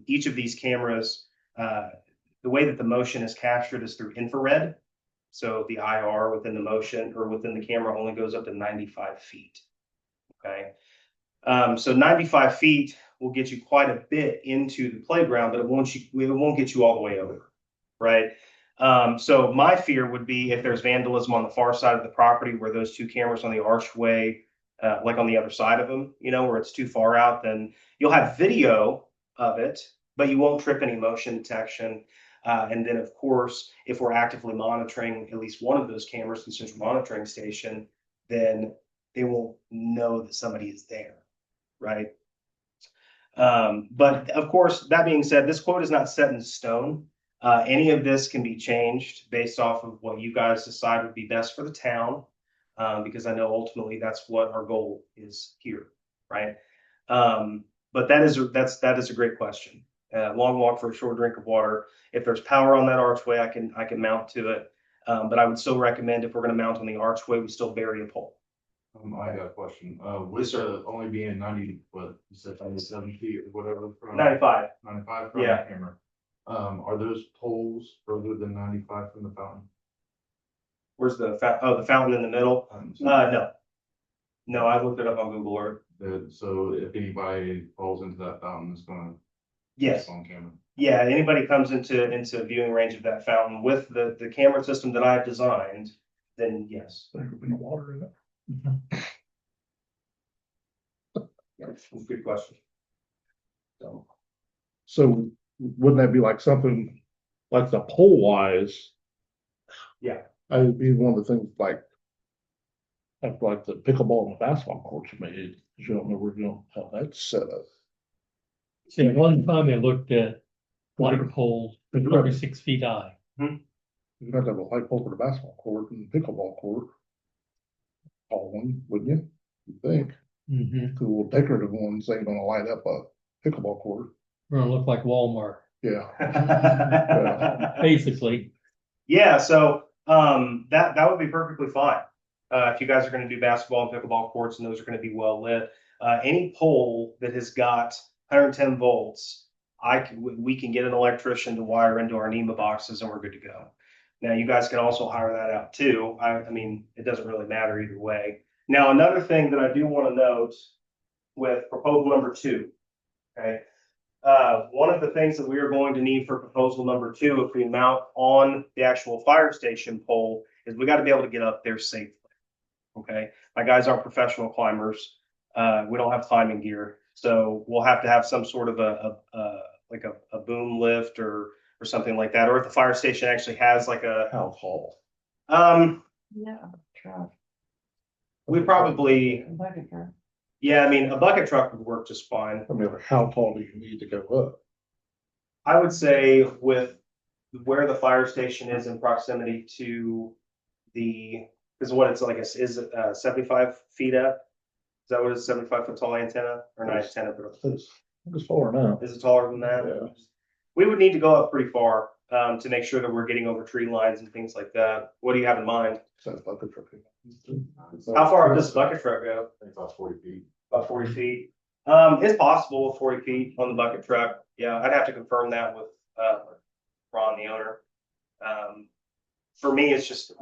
each of these cameras, the way that the motion is captured is through infrared. So the IR within the motion or within the camera only goes up to 95 feet. Okay. So 95 feet will get you quite a bit into the playground, but it won't get you all the way over. Right. So my fear would be if there's vandalism on the far side of the property where those 2 cameras on the archway, like on the other side of them, where it's too far out, then you'll have video of it, but you won't trip any motion detection. And then, of course, if we're actively monitoring at least one of those cameras in central monitoring station, then they won't know that somebody is there, right? But of course, that being said, this quote is not set in stone. Any of this can be changed based off of what you guys decide would be best for the town, because I know ultimately that's what our goal is here, right? But that is a great question. Long walk for a short drink of water. If there's power on that archway, I can mount to it. But I would still recommend, if we're going to mount on the archway, we still bury a pole. I got a question. With only being 90, what you said, 97 feet or whatever. 95. 95 from Yeah. the camera. Are those poles further than 95 from the fountain? Where's the fountain in the middle? No, I looked it up on Google Earth. So if anybody falls into that fountain, it's gonna. Yes. On camera. Yeah, anybody comes into viewing range of that fountain with the camera system that I've designed, then yes. There could be water in it. Yeah, good question. So wouldn't that be like something like the pole wise? Yeah. I would be one of the things like That's like the pickleball and basketball courts made, you don't know, we're gonna how that's set up. See, one time I looked at light poles 36 feet high. You'd have to have a light pole for the basketball court and pickleball court. All one, wouldn't you? You think, Mm-hmm. the little decorative ones ain't gonna light up a pickleball court, Gonna look like Walmart, yeah. basically. Yeah, so, that would be perfectly fine. If you guys are gonna do basketball and pickleball courts and those are gonna be well lit, any pole that has got 110 volts, we can get an electrician to wire into our NEMA boxes and we're good to go. Now, you guys can also hire that out too. I mean, it doesn't really matter either way. Now, another thing that I do want to note with proposal number 2, okay? One of the things that we are going to need for proposal number 2, if we mount on the actual fire station pole, is we got to be able to get up there safely. Okay, my guys aren't professional climbers. We don't have climbing gear, so we'll have to have some sort of a boom lift or something like that. Or if the fire station actually has like a How tall? Yeah, truck, we probably, bucket truck. yeah, I mean, a bucket truck would work just fine. I mean, how tall do you need to go up? I would say with where the fire station is in proximity to is what it's like, is it 75 feet up? Is that what it is, 75-foot tall antenna or not antenna, but It's far enough. is it taller than that? Yeah. We would need to go up pretty far, to make sure that we're getting over tree lines and things like that. What do you have in mind? Sounds like a truck. How far does the bucket truck go? I think about 40 feet. About 40 feet. It's possible with 40 feet on the bucket truck. Yeah, I'd have to confirm that with, Ron, the owner. For me, it's just,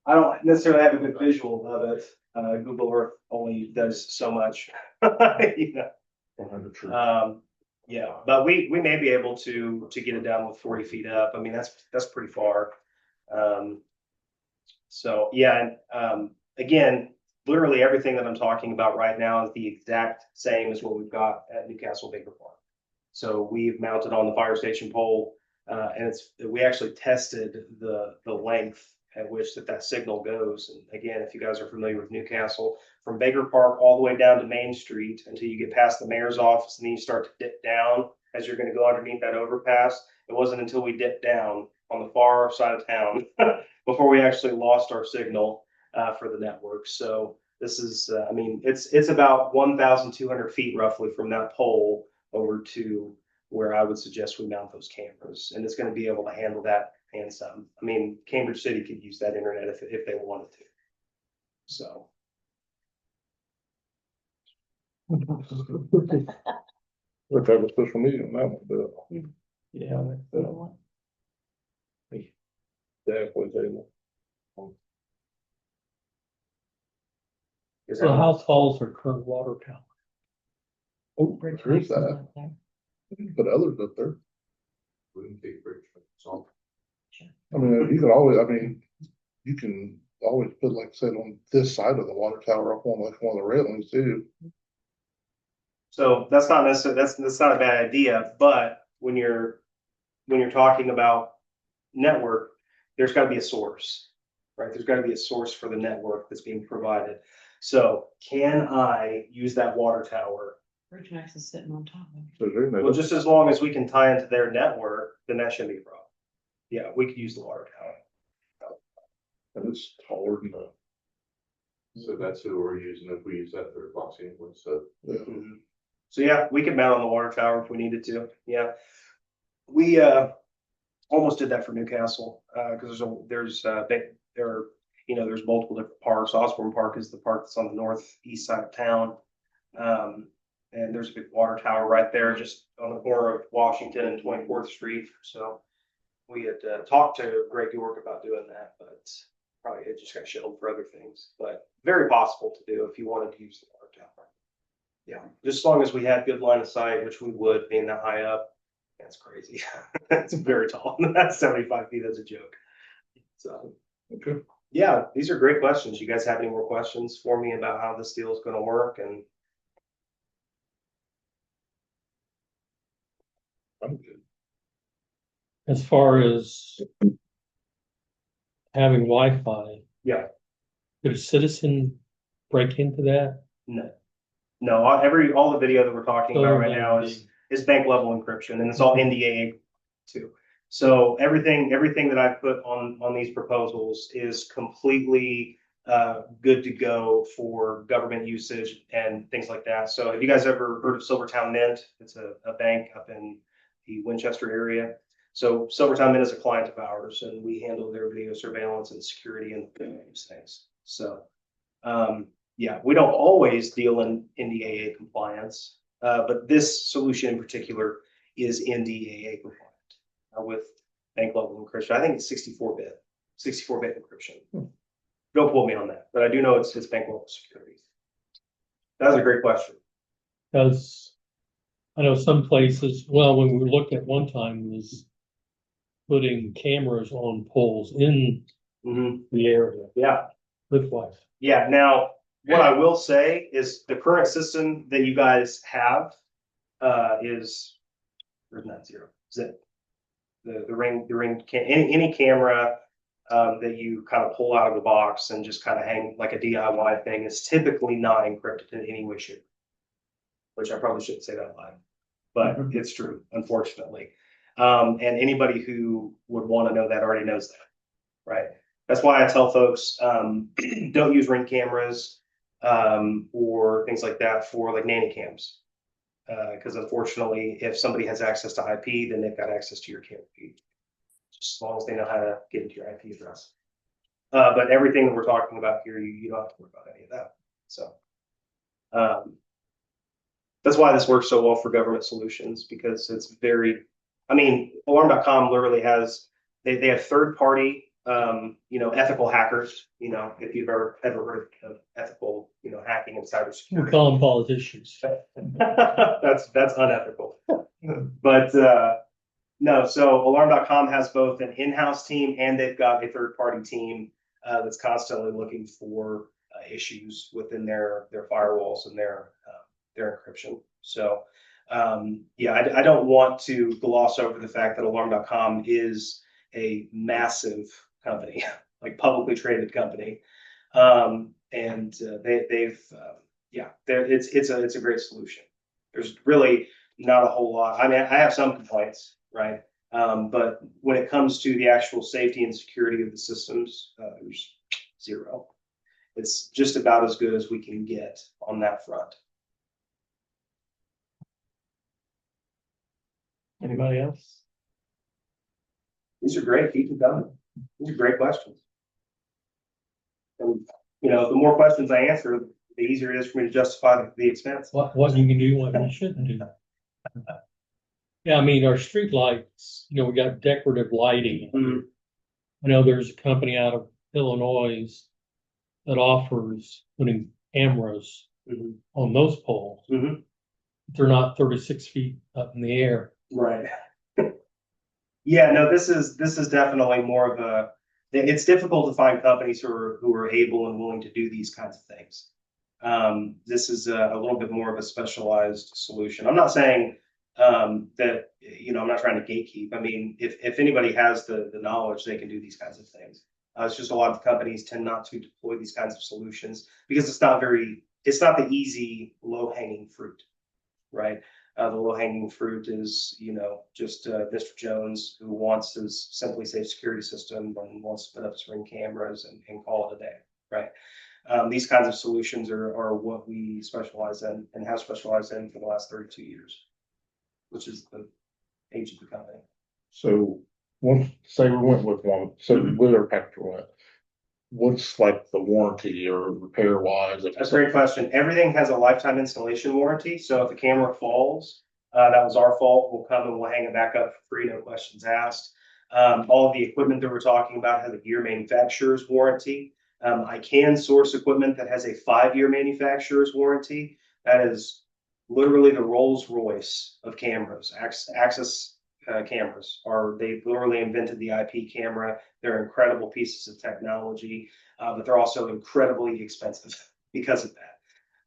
I don't necessarily have a good visual of it. Google Earth only does so much, you know. Behind the tree. Yeah, but we may be able to get it down with 40 feet up. I mean, that's pretty far. So yeah, and again, literally everything that I'm talking about right now is the exact same as what we've got at Newcastle Baker Park. So we've mounted on the fire station pole, and we actually tested the length at which that signal goes. And again, if you guys are familiar with Newcastle, from Baker Park all the way down to Main Street until you get past the mayor's office, and then you start to dip down as you're going to go underneath that overpass. It wasn't until we dipped down on the far side of town before we actually lost our signal for the network. So this is, I mean, it's about 1,200 feet roughly from that pole over to where I would suggest we mount those cameras, and it's going to be able to handle that and some. I mean, Cambridge City could use that internet if they wanted to. So. Let's have a special meeting on that one, but Yeah. definitely table. Is So that- how tall is our current water tower? Oh, there is that, but others up there. Wouldn't take bridge. So I mean, you could always, I mean, you can always put, like I said, on this side of the water tower up on like one of the railings too. So that's not necessarily, that's not a bad idea, but when you're talking about network, there's got to be a source, right? There's got to be a source for the network that's being provided. So can I use that water tower? Bridge Max is sitting on top of it. So there, Well, just as long as we can tie into their network, then that shouldn't be a problem. Yeah, we could use the water tower. and it's taller than the, So that's who we're using if we use that third box anyway, so. yeah. So yeah, we could mount on the water tower if we needed to. Yeah. We almost did that for Newcastle, because there's multiple different parks. Osborne Park is the park that's on the northeast side of town. And there's a big water tower right there, just on the corner of Washington and 24th Street. So we had talked to Greg York about doing that, but probably it just got shelved for other things. But very possible to do if you wanted to use the water tower. Yeah, just as long as we had good line of sight, which we would, being that high up. That's crazy. It's very tall. That's 75 feet. That's a joke. So, Okay. yeah, these are great questions. You guys have any more questions for me about how this deal is going to work? And I'm good. As far as having Wi-Fi, yeah, Could a citizen break into that? No. No, all the video that we're talking about right now is bank level encryption, and it's all NDAA too. So everything that I've put on these proposals is completely good to go for government usage and things like that. So have you guys ever heard of Silvertown Mint? It's a bank up in the Winchester area. So Silvertown Mint is a client of ours, and we handle their video surveillance and security and those things. So yeah, we don't always deal in NDAA compliance, but this solution in particular is NDAA compliant with bank level encryption. I think it's 64-bit encryption. Don't quote me on that, but I do know it's bank level security. That was a great question. Because I know some places, well, when we looked at one time was putting cameras on poles in the area Yeah. with Wi-Fi. Yeah. Now, what I will say is the current system that you guys have is there's not zero. Zip. The ring any camera that you kind of pull out of the box and just kind of hang like a DIY thing is typically not encrypted in any way, shape, which I probably shouldn't say that live, but it's true, unfortunately. And anybody who would want to know that already knows that, right? That's why I tell folks, don't use Ring cameras or things like that for like nanny cams. Because unfortunately, if somebody has access to IP, then they've got access to your camera feed, just as long as they know how to get into your IP address. But everything that we're talking about here, you don't have to worry about any of that. So that's why this works so well for government solutions, because it's very, I mean, Alarm.com literally has, they have third-party, ethical hackers, if you've ever heard of ethical, hacking and cybersecurity. We call them politicians. That's unethical. But no, so Alarm.com has both an in-house team and they've got a third-party team that's constantly looking for issues within their firewalls and their encryption. So yeah, I don't want to gloss over the fact that Alarm.com is a massive company, like publicly traded company. And it's a great solution. There's really not a whole lot. I mean, I have some complaints, right? But when it comes to the actual safety and security of the systems, there's zero. It's just about as good as we can get on that front. Anybody else? These are great. Keep them coming. These are great questions. And, the more questions I answer, the easier it is for me to justify the expense. What you can do, what you shouldn't do. Yeah, I mean, our street lights, we got decorative lighting. I know there's a company out of Illinois that offers putting cameras on those poles. They're not 36 feet up in the air. Right. Yeah, no, this is definitely more of a, it's difficult to find companies who are able and willing to do these kinds of things. This is a little bit more of a specialized solution. I'm not saying that, I'm not trying to gatekeep. I mean, if anybody has the knowledge, they can do these kinds of things. It's just a lot of companies tend not to deploy these kinds of solutions because it's not the easy low-hanging fruit, right? The low-hanging fruit is, just Mr. Jones who wants his Simply Safe security system and wants to put up his Ring cameras and call it a day, right? These kinds of solutions are what we specialize in and have specialized in for the last 32 years, which is the age of the company. So once, say we went with one, so with our petrol, what's like the warranty or repair wise? That's a great question. Everything has a lifetime installation warranty. So if the camera falls, that was our fault. We'll come and we'll hang it back up for free, no questions asked. All of the equipment that we're talking about has a year manufacturer's warranty. I can source equipment that has a 5-year manufacturer's warranty. That is literally the Rolls Royce of cameras. Axis cameras they literally invented the IP camera. They're incredible pieces of technology, but they're also incredibly expensive because of that.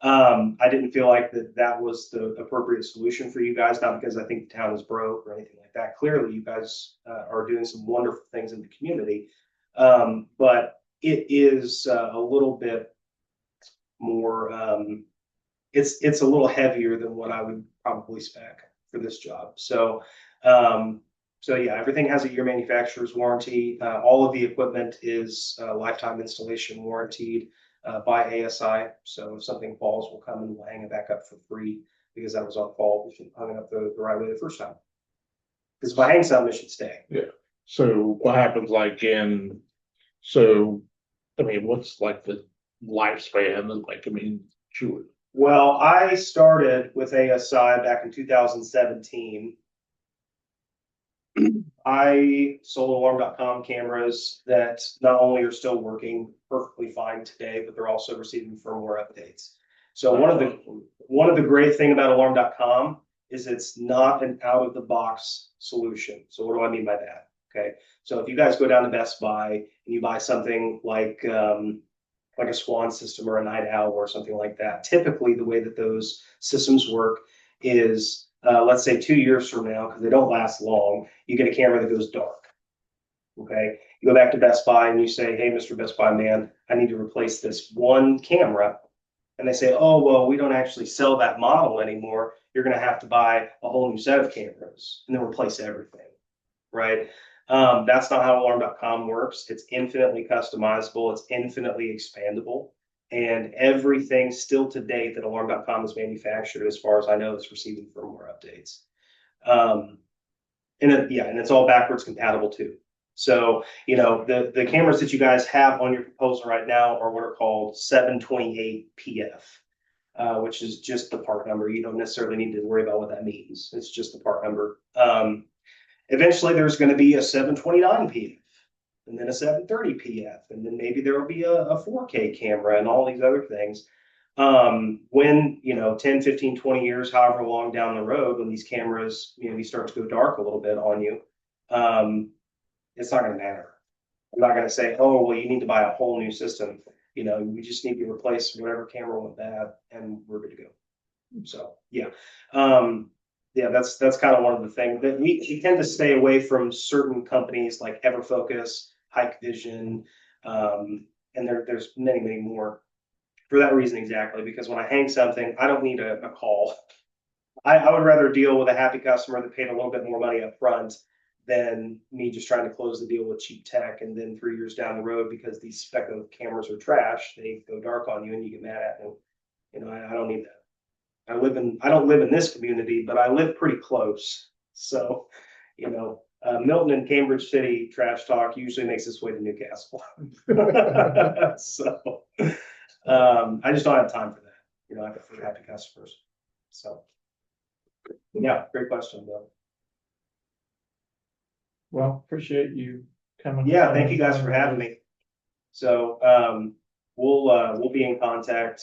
I didn't feel like that was the appropriate solution for you guys, not because I think the town is broke or anything like that. Clearly, you guys are doing some wonderful things in the community. But it is a little bit more, it's a little heavier than what I would probably spec for this job. So, yeah, everything has a year manufacturer's warranty. All of the equipment is lifetime installation warranted by ASI. So if something falls, we'll come and we'll hang it back up for free because that was our fault. We should hung it up the right way the first time. Because if I hang something, it should stay. So what happens like so, I mean, what's like the lifespan and like, I mean, sure. Well, I started with ASI back in 2017. I sold alarm.com cameras that not only are still working perfectly fine today, but they're also receiving firmware updates. So one of the great thing about alarm.com is it's not an out of the box solution. So what do I mean by that? Okay. So if you guys go down to Best Buy and you buy something like a Swan system or a Night Owl or something like that, typically the way that those systems work is, let's say 2 years from now, because they don't last long, you get a camera that goes dark. Okay. You go back to Best Buy and you say, hey, Mr. Best Buy man, I need to replace this one camera. And they say, oh, well, we don't actually sell that model anymore. You're going to have to buy a whole new set of cameras and then replace everything. Right. That's not how alarm.com works. It's infinitely customizable. It's infinitely expandable. And everything still to date that alarm.com has manufactured, as far as I know, is receiving firmware updates. And it's all backwards compatible too. So, you know, the cameras that you guys have on your proposal right now are what are called 728 PF, which is just the part number. You don't necessarily need to worry about what that means. It's just the part number. Eventually there's going to be a 729 PF and then a 730 PF, and then maybe there will be a 4K camera and all these other things. When, you know, 10, 15, 20 years, however long down the road, when these cameras, you know, you start to go dark a little bit on you, it's not going to matter. I'm not going to say, oh, well, you need to buy a whole new system. You know, we just need to replace whatever camera went bad and we're good to go. So, yeah. Yeah, that's kind of one of the things that we tend to stay away from certain companies like Everfocus, Hikvision, and there's many, many more for that reason exactly, because when I hang something, I don't need a call. I would rather deal with a happy customer that paid a little bit more money up front than me just trying to close the deal with cheap tech, and then 3 years down the road, because these speculative cameras are trash, they go dark on you and you get mad at them. You know, I don't need that. I don't live in this community, but I live pretty close. So, you know, Milton and Cambridge City trash talk usually makes its way to Newcastle. So, I just don't have time for that. You know, I prefer happy customers. So, yeah, great question, Bill. Well, appreciate you coming. Yeah, thank you guys for having me. So, we'll be in contact.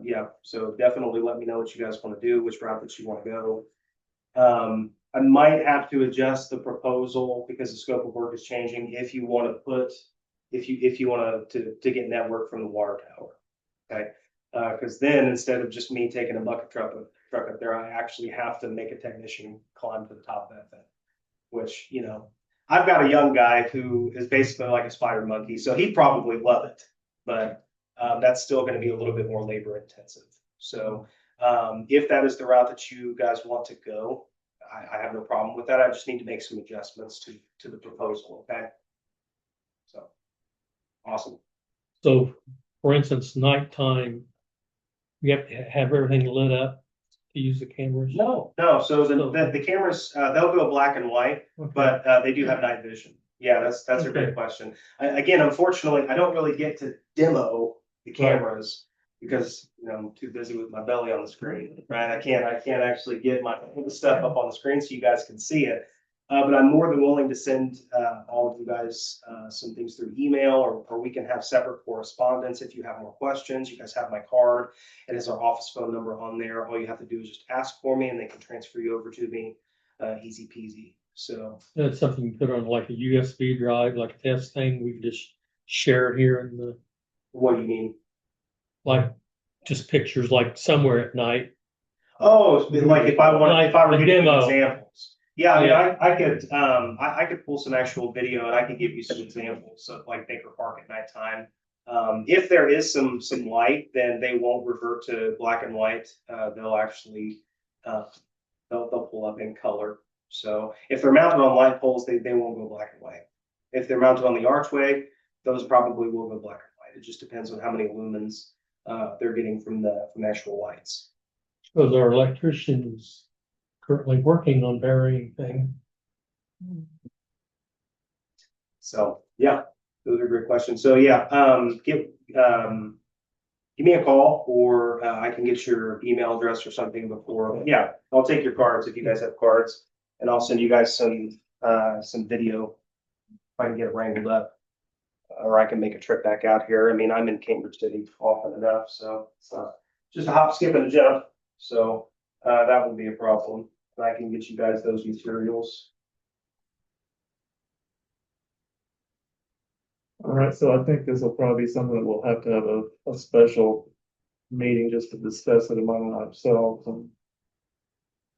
Yeah, so definitely let me know what you guys want to do, which route that you want to go. I might have to adjust the proposal because the scope of work is changing. If you want to get network from the water tower, okay? Because then instead of just me taking a bucket truck up there, I actually have to make a technician climb to the top of that thing. Which, you know, I've got a young guy who is basically like a spider monkey, so he'd probably love it, but that's still going to be a little bit more labor intensive. So if that is the route that you guys want to go, I have no problem with that. I just need to make some adjustments to the proposal. Okay. So awesome. So for instance, nighttime, you have to have everything lit up to use the cameras? No. So the cameras, they'll go black and white, Okay. but they do have night vision. Yeah, that's a great question. Again, unfortunately, I don't really get to demo the cameras because, you know, I'm too busy with my belly on the screen, right? I can't actually get my stuff up on the screen so you guys can see it. But I'm more than willing to send all of you guys some things through email, or we can have separate correspondence if you have more questions. You guys have my card. It has our office phone number on there. All you have to do is just ask for me and they can transfer you over to me. Easy peasy. So That's something you put on like a USB drive, like a test thing. We can just share it here in the, what do you mean? like, just pictures like somewhere at night. Oh, like if I were a giving demo. examples. Yeah, I mean, I could pull some actual video and I could give you some examples of like Baker Park at nighttime. If there is some light, then they won't revert to black and white. They'll actually, they'll pull up in color. So if they're mounted on light poles, they won't go black and white. If they're mounted on the archway, those probably will go black and white. It just depends on how many lumens they're getting from the actual lights. Because our electrician is currently working on varying things. So yeah, those are great questions. So yeah, give me a call, or I can get your email address or something before. Yeah, I'll take your cards if you guys have cards, and I'll send you guys some video if I can get it wrangled up, or I can make a trip back out here. I mean, I'm in Cambridge City often enough, so it's just a hop, skip, and a jump. So that won't be a problem. And I can get you guys those materials. All right, so I think this will probably be something that we'll have to have a special meeting just to discuss it among ourselves and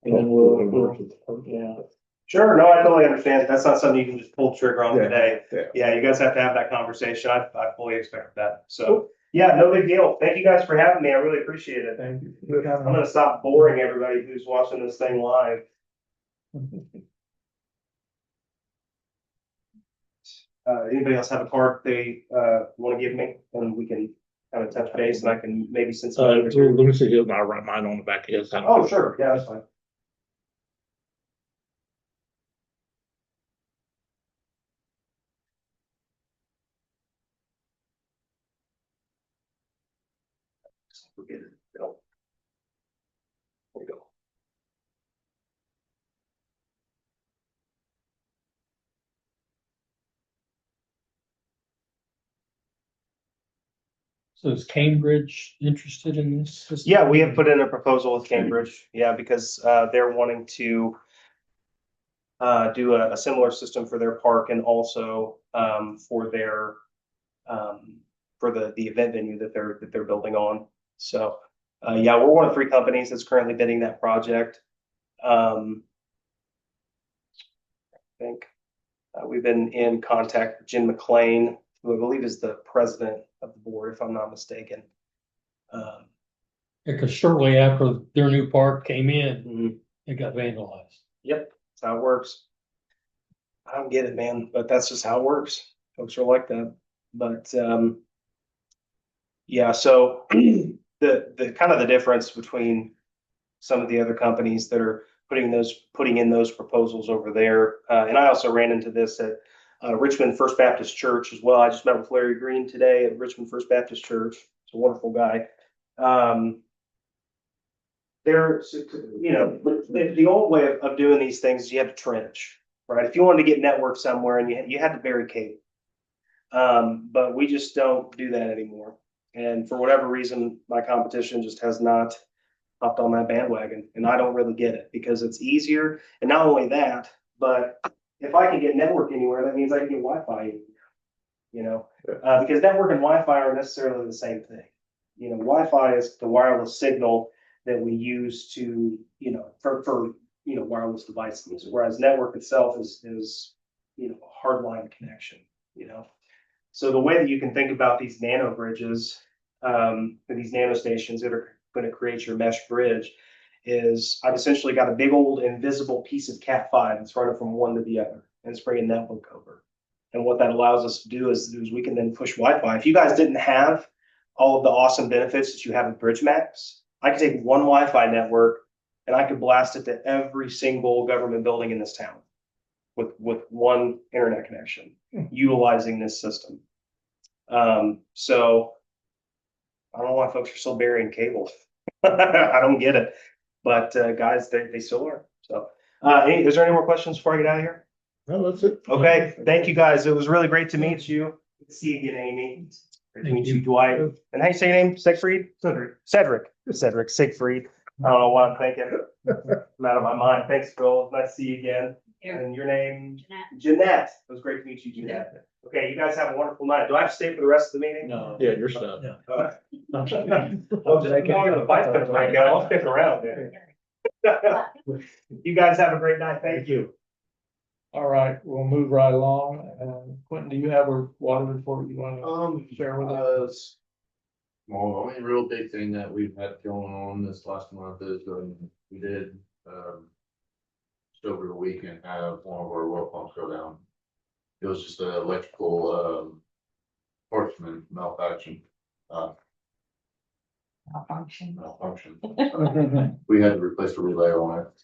then yeah. Sure, no, I totally understand. That's not something you can just pull the trigger on Yeah, today. yeah. Yeah, you guys have to have that conversation. I fully expect that. So, yeah, no big deal. Thank you guys for having me. I really appreciate it. Thank you. I'm gonna stop boring everybody who's watching this thing live. Anybody else have a card they want to give me, and we can kind of touch base, and I can maybe send some. Let me see here, and I'll write mine on the back of his. Oh, sure, yeah, that's fine. Forget it. No. There we go. So is Cambridge interested in this system? Yeah, we have put in a proposal with Cambridge, yeah, because they're wanting to do a similar system for their park, and also for their for the event venue that they're building on. So yeah, we're one of 3 companies that's currently bidding that project. I think we've been in contact with Jim McLean, who I believe is the president of the board, if I'm not mistaken. Because shortly after their new park came in, Mhm. it got vandalized. Yep, that's how it works. I don't get it, man, but that's just how it works. Folks are like that. But yeah, so the kind of the difference between some of the other companies that are putting in those proposals over there, and I also ran into this at Richmond First Baptist Church as well. I just met with Larry Green today at Richmond First Baptist Church. He's a wonderful guy. There's, you know, the old way of doing these things is you had to trench, right? If you wanted to get network somewhere, and you had to bury cable. But we just don't do that anymore. And for whatever reason, my competition just has not hopped on that bandwagon, and I don't really get it, because it's easier. And not only that, but if I can get network anywhere, that means I can get Wi-Fi anywhere, you know, because network and Wi-Fi are necessarily the same thing. You know, Wi-Fi is the wireless signal that we use to, you know, for you know, wireless devices, whereas network itself is you know, a hardline connection, you know. So the way that you can think about these nano bridges, these nano stations that are going to create your mesh bridge, is I've essentially got a big old invisible piece of Cat5 that's running from one to the other, and it's bringing network over. And what that allows us to do is we can then push Wi-Fi. If you guys didn't have all of the awesome benefits that you have with BridgeMax, I could take one Wi-Fi network and I could blast it to every single government building in this town with one internet connection, utilizing this system. So I don't know why folks are still burying cable. I don't get it, but guys, they still are. So, is there any more questions before I get out of here? No, that's it. Okay, thank you guys. It was really great to meet you. Good to see you again, Amy. Great to meet you, Dwight. And how you say your name? Siegfried? Cedric Siegfried. I don't know why I'm thinking. I'm out of my mind. Thanks, Phil. Nice to see you again. And your name? Jeanette. It was great to meet you, Jeanette. Okay, you guys have a wonderful night. Do I have to stay for the rest of the meeting? No. Yeah, you're stuck. Well, just as long as the fight's gonna break out, I'll stick around there. You guys have a great night. Thank you. All right, we'll move right along. Quentin, do you have a water report you want to share with us? Well, the only real big thing that we've had going on this last month is, we did, just over the weekend, have one of our well pumps go down. It was just an electrical, parchment malfunction, Malfunction. We had to replace the relay on it,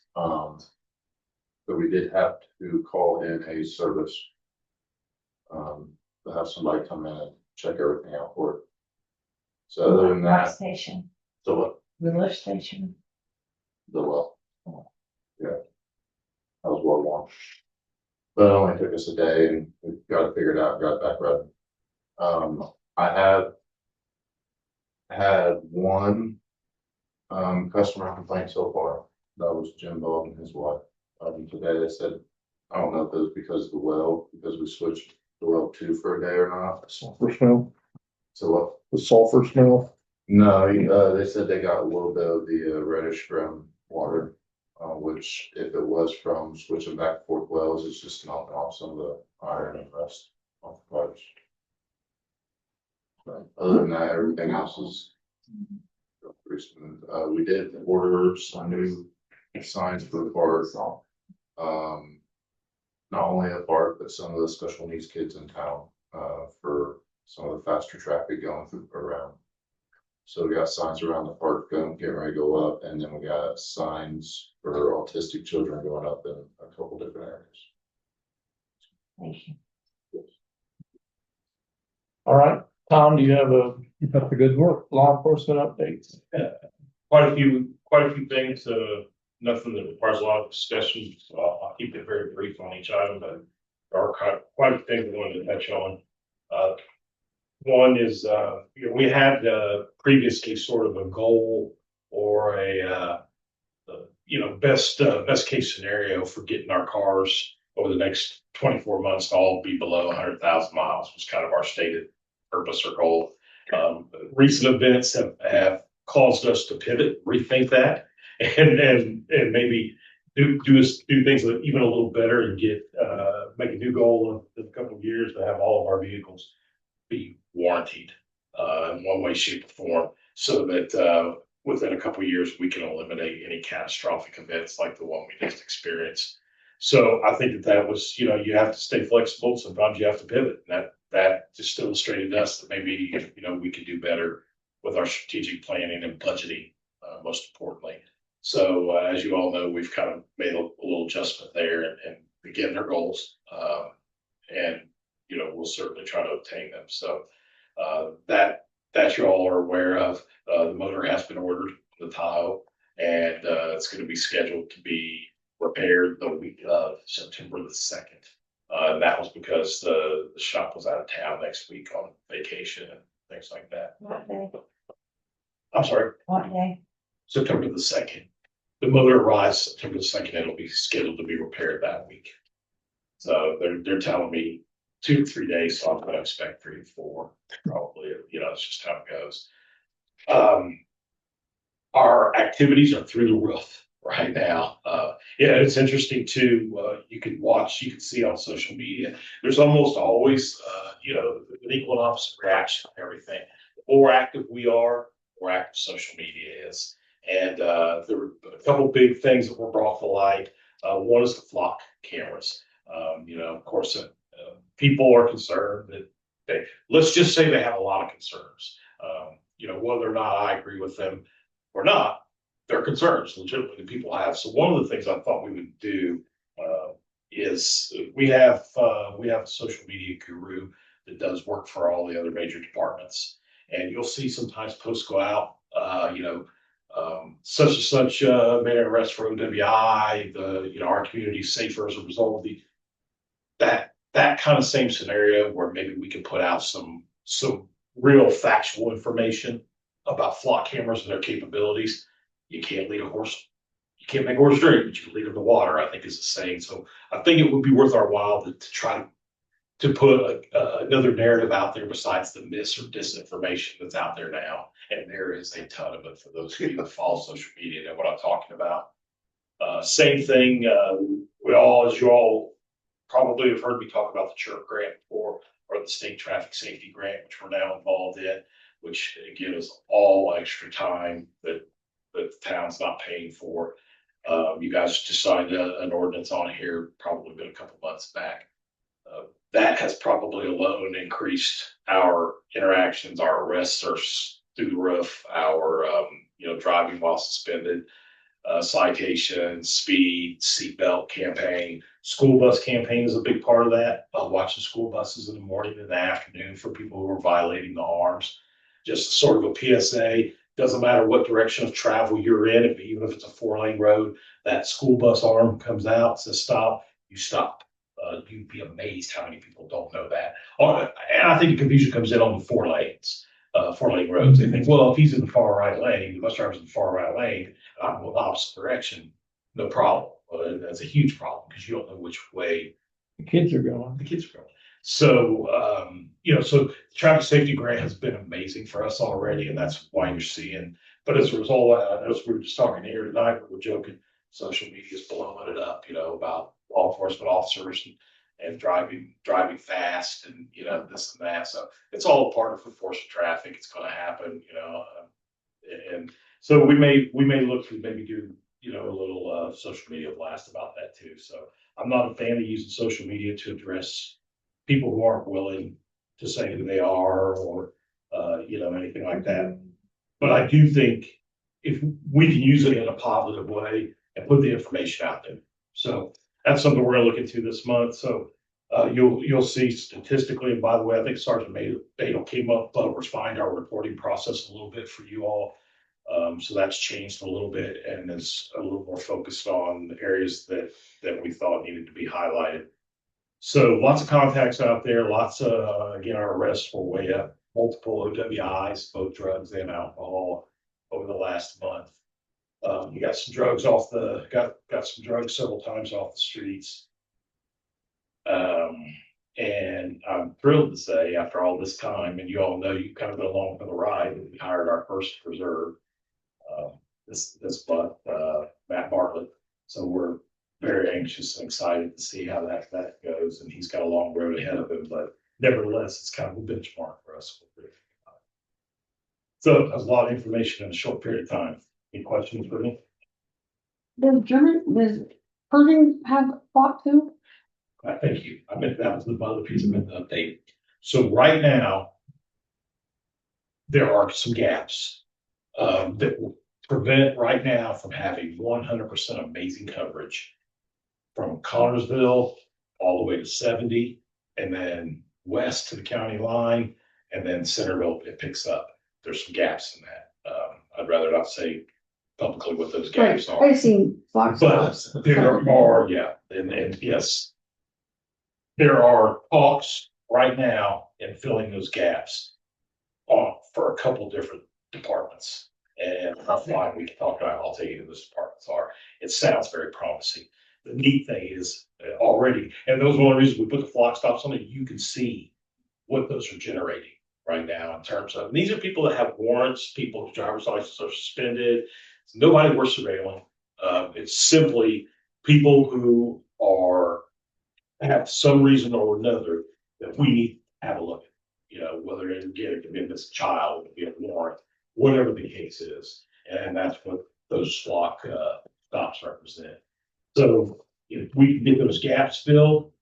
but we did have to call in a service. To have somebody come in and check everything out for it. So other than Lift that, station, so what, the lift station. the well. Yeah. That was well one. But it only took us a day and we got it figured out, got it back running. I have had one customer complaint so far. That was Jim Bob and his wife. Today they said, I don't know if it was because of the well, because we switched the well 2 for a day or not. Sulfur smell, So what? the sulfur smell. No, they said they got a little bit of the reddish brown water, which if it was from switching back and forth wells, it's just knocking off some of the iron and rust off the pipes. But other than that, everything else is pretty smooth. We did order some new signs for the park. Not only the park, but some of the special needs kids in town, for some of the faster traffic going through around. So we got signs around the park going, getting ready to go up, and then we got signs for autistic children going up in a couple different areas. Thank you. All right, Tom, do you have Keep up the good work. law enforcement updates? Quite a few things, nothing that requires a lot of discussion, so I'll keep it very brief on each item, but there are quite a few things I wanted to touch on. One is, we had previously sort of a goal or a best case scenario for getting our cars over the next 24 months to all be below 100,000 miles was kind of our stated purpose or goal. Recent events have caused us to pivot, rethink that, and maybe do things even a little better and make a new goal in a couple of years to have all of our vehicles be warranted in one way, shape, or form, so that within a couple of years we can eliminate any catastrophic events like the one we just experienced. So I think that was, you have to stay flexible. Sometimes you have to pivot. And that just illustrated us that maybe, we could do better with our strategic planning and budgeting, most importantly. So as you all know, we've kind of made a little adjustment there and getting our goals. And we'll certainly try to obtain them. So that you all are aware of. The motor has been ordered, the Tahoe, and it's going to be scheduled to be repaired the week of September the 2nd. And that was because the shop was out of town next week on vacation and things like that. What day? I'm sorry, What day? September the 2nd. The motor arrives September the 2nd. It'll be scheduled to be repaired that week. So they're telling me 2 to 3 days, so I'm going to expect 3 to 4, probably. It's just how it goes. Our activities are through the roof right now. It's interesting too. You can see on social media, there's almost always, an equal and opposite reaction to everything. The more active we are, the more active social media is. And there were a couple big things that were brought to light. One is the flock cameras. Of course, people are concerned that let's just say they have a lot of concerns. Whether or not I agree with them or not, they're concerns legitimately people have. So one of the things I thought we would do is we have a social media guru that does work for all the other major departments, and you'll see sometimes posts go out, such and such made an arrest for OWI, our community is safer as a result of that kind of same scenario where maybe we can put out some real factual information about flock cameras and their capabilities. You can't make a horse drink, but you can lead them to water, I think is the saying. So I think it would be worth our while to try to put another narrative out there besides the mis or disinformation that's out there now. And there is a ton of it for those of you that follow social media and know what I'm talking about. Same thing, as you all probably have heard me talk about the CHIRP grant before, or the state traffic safety grant, which we're now involved in, which again is all extra time that the town's not paying for. You guys just signed an ordinance on here, probably been a couple months back. That has probably alone increased our interactions, our arrests are through the roof, our, driving while suspended, citations, speed, seatbelt campaign, school bus campaign is a big part of that. Watching school buses in the morning and the afternoon for people who are violating the arms. Just sort of a PSA, doesn't matter what direction of travel you're in, even if it's a 4-lane road, that school bus arm comes out, says stop, you stop. You'd be amazed how many people don't know that. And I think the confusion comes in on the 4 lanes, 4-lane roads. They think, well, if he's in the far right lane, the bus driver's in the far right lane, and I'm going the opposite direction, no problem. That's a huge problem because you don't know which way The kids are going. the kids are going. So, so the traffic safety grant has been amazing for us already, and that's why you're seeing. But as a result, I noticed we were just talking here tonight, we were joking, social media is blowing it up, about law enforcement officers and driving fast and, this and that. So it's all a part of enforcing traffic. It's going to happen, and so we may look to maybe do, a little social media blast about that too. So I'm not a fan of using social media to address people who aren't willing to say who they are or, anything like that. But I do think if we can use it in a positive way and put the information out there. So that's something we're gonna look into this month. So you'll see statistically, and by the way, I think Sergeant Badel came up, refined our reporting process a little bit for you all. So that's changed a little bit and is a little more focused on the areas that we thought needed to be highlighted. So lots of contacts out there, lots of, again, our arrests were way up, multiple OWIs, both drugs and alcohol over the last month. You got some drugs got some drugs several times off the streets. And I'm thrilled to say after all this time, and you all know you've kind of been along for the ride, we hired our first reserve this month, Matt Bartlett. So we're very anxious and excited to see how that goes. And he's got a long road ahead of him, but nevertheless, it's kind of a benchmark for us. So that's a lot of information in a short period of time. Any questions for me? Does Pershing have fought too? Thank you. I meant that was the other piece I meant to update. So right now, there are some gaps that will prevent right now from having 100% amazing coverage from Connersville all the way to 70, and then west to the county line, and then Centerville, it picks up. There's some gaps in that. I'd rather not say publicly what those gaps are. I've seen box But stops. there are, yeah, and yes, there are talks right now in filling those gaps for a couple different departments. And offline, we can talk about, I'll tell you who those departments are. It sounds very promising. The neat thing is already, and those are one of the reasons we put the flock stops on it, you can see what those are generating right now in terms of, and these are people that have warrants, people whose driver's licenses are suspended. It's nobody we're surveilling. It's simply people who have some reason or another that we need to have a look at, whether it could be a missing child, it could be a warrant, whatever the case is. And that's what those flock stops represent. So if we can get those gaps filled,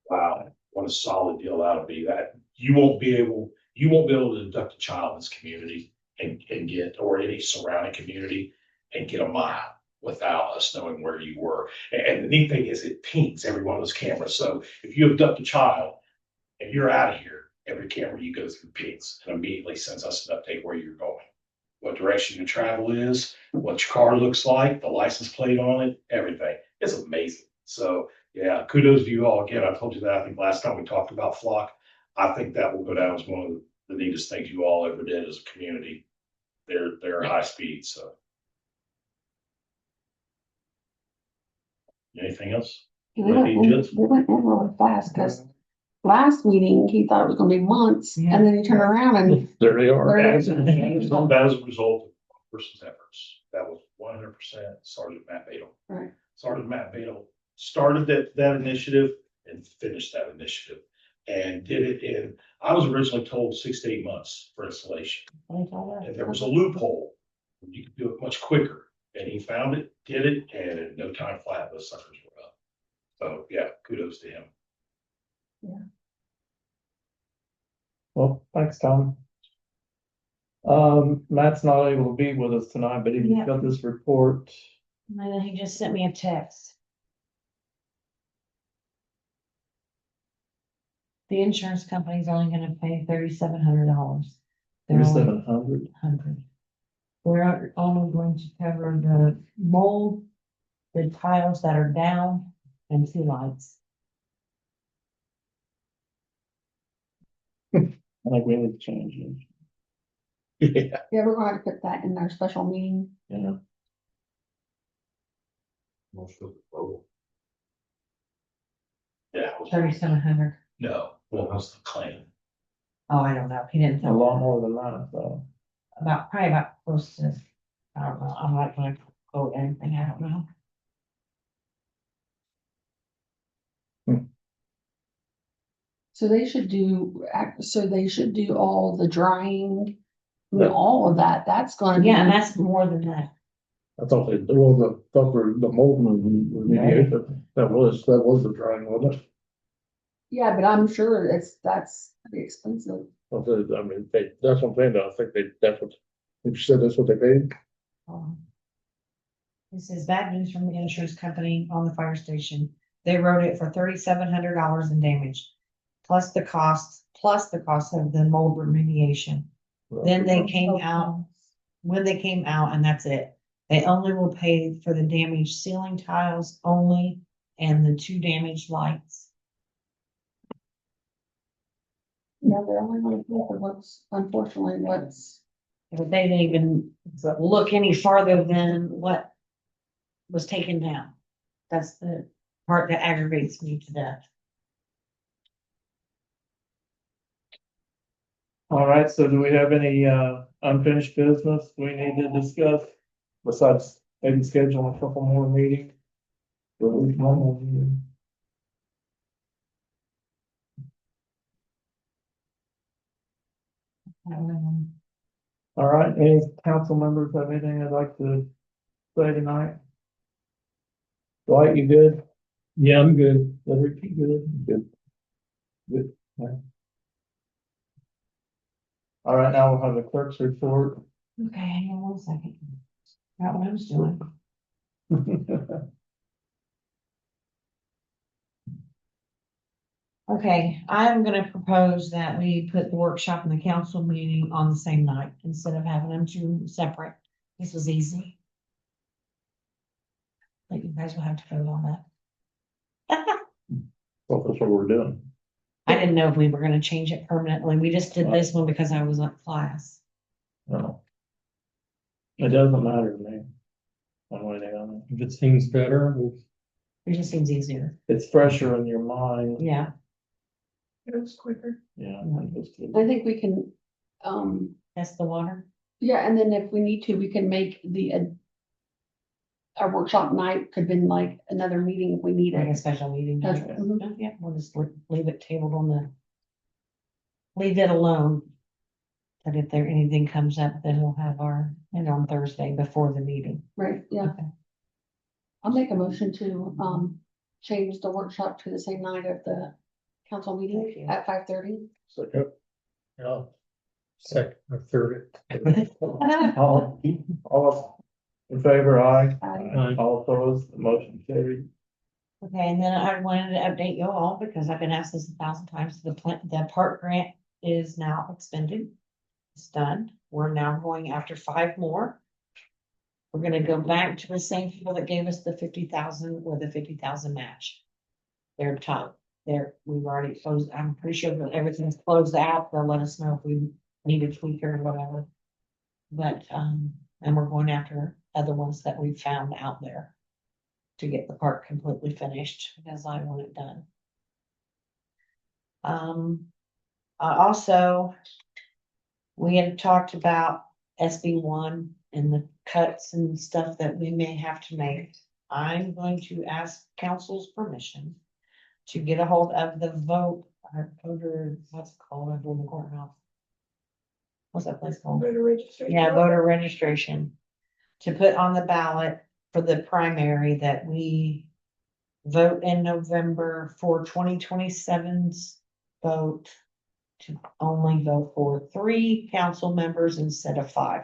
wow, what a solid deal that'll be. That you won't be able to abduct a child in this community and get, or any surrounding community, and get a mile without us knowing where you were. And the neat thing is it pings every one of those cameras. So if you abduct a child and you're out of here, every camera you go through pings and immediately sends us an update where you're going, what direction your travel is, what your car looks like, the license plate on it, everything. It's amazing. So yeah, kudos to you all. Again, I told you that I think last time we talked about Flock. I think that will go down as one of the neatest things you all ever did as a community. They're high speed. So anything else? We went in really fast because last meeting, he thought it was gonna be months, and then he turned around and There they are. there it is. That is a result of one person's efforts. That was 100% Sergeant Matt Badel. Right. Sergeant Matt Badel started that initiative, and finish that initiative. And did it in, I was originally told 6 to 8 months for installation. And there was a loophole, you could do it much quicker, and he found it, did it, and in no time flat, those suckers were up. So, yeah, kudos to him. Well, thanks, Tom. Matt's not able to be with us tonight, but he Yeah. got this report. And then he just sent me a text. The insurance company's only gonna pay $3,700. $3,700. We're only going to cover the mold, the tiles that are down, and 2 lights. I think we need to change it. Yeah. Yeah, we're going to put that in our special meeting. Yeah. Most of the total. Yeah. 3,700. No, what was the claim? Oh, I don't know. He didn't A tell lot me. more than that, so. Probably about close to, I don't know. I'm not gonna quote anything. I don't know. So they should do, they should do all the drying, I mean, Yeah. all of that, that's gonna be. Yeah, and that's more than that. I thought they, well, the mold remediation, that was the drying, wasn't it? Yeah, but I'm sure that's pretty expensive. I mean, that's what I'm saying, though. I think you said that's what they paid. This is bad news from the insurance company on the fire station. They wrote it for $3,700 in damage, plus the cost of the mold remediation. Then they came out, when they came out, and that's it. They only will pay for the damaged ceiling tiles only and the 2 damaged lights. Yeah, they're only gonna pay for unfortunately, But they didn't even look any farther than what was taken down. That's the part that aggravates me to death. All right, so do we have any unfinished business we need to discuss? Besides maybe scheduling a couple more meetings? Or at least one more meeting? All right, any council members have anything they'd like to say tonight? Dwight, you good? Yeah, I'm good. Cedric, you good? Good. Good. Okay. All right, now we'll have the clerk's report. Okay, hang on 1 second. Not what I was doing. Okay, I'm gonna propose that we put the workshop and the council meeting on the same night instead of having them 2 separate. This was easy. Like you guys will have to vote on that. Well, that's what we're doing. I didn't know if we were gonna change it permanently. We just did this one because I was on class. No. It doesn't matter to me. One way or the other. If it seems better, It just seems easier. It's fresher in your mind. Yeah. It was quicker. Yeah. I think we can, Test the water. yeah, and then if we need to, we can make our workshop night could have been like another meeting if we need Like a it. special meeting. That's right. Mhm. Yeah, we'll just leave it tabled leave it alone. But if anything comes up, then we'll have on Thursday before the meeting. Right, yeah. Okay. I'll make a motion to, change the workshop to the same night of the council Thank meeting you. at 5:30. yeah. Second or third. All in favor, aye. Aye. All opposed, the motion carried. Okay, and then I wanted to update you all because I've been asked this 1,000 times. The park grant is now expended. It's done. We're now going after 5 more. We're gonna go back to the same people that gave us the 50,000 with the 50,000 match. They're top. We've already closed. I'm pretty sure that everything's closed out. They'll let us know if we need a tweak or whatever. But, and we're going after other ones that we found out there to get the park completely finished because I want it done. Also, we had talked about SB1 and the cuts and stuff that we may have to make. I'm going to ask council's permission to get a hold of the voter, what's it called, in the courthouse? What's that place called? Voter registration. Yeah, voter registration. To put on the ballot for the primary that we vote in November for 2027's vote. To only vote for 3 council members instead of 5,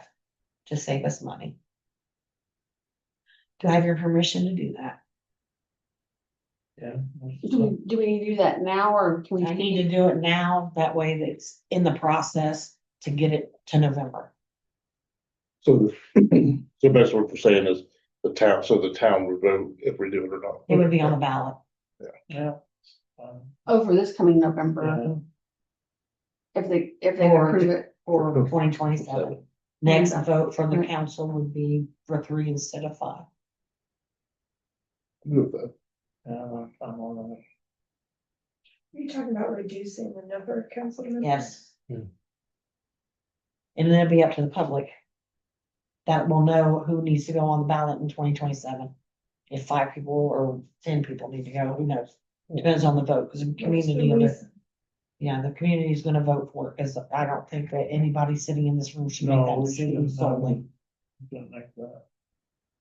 to save us money. Do I have your permission to do that? Yeah. Do we need to do that now or can we? I need to do it now, that way that's in the process to get it to November. So, so basically what we're saying is the town would vote if we do it or not. It would be on the ballot. Yeah. Oh, for this coming November, if they Or- approve it. For 2027. Next Okay. vote from the Right. council would be for 3 instead of 5. Good with that. I'm all right. You're talking about reducing the number of council members? Yes. Hmm. And then it'll be up to the public. That will know who needs to go on the ballot in 2027. If 5 people or 10 people need to go, who knows? Depends on the vote, because the community, yeah, the community is gonna vote for it, because I don't think that anybody sitting in this room should make No, that we decision shouldn't. solely. Don't like that.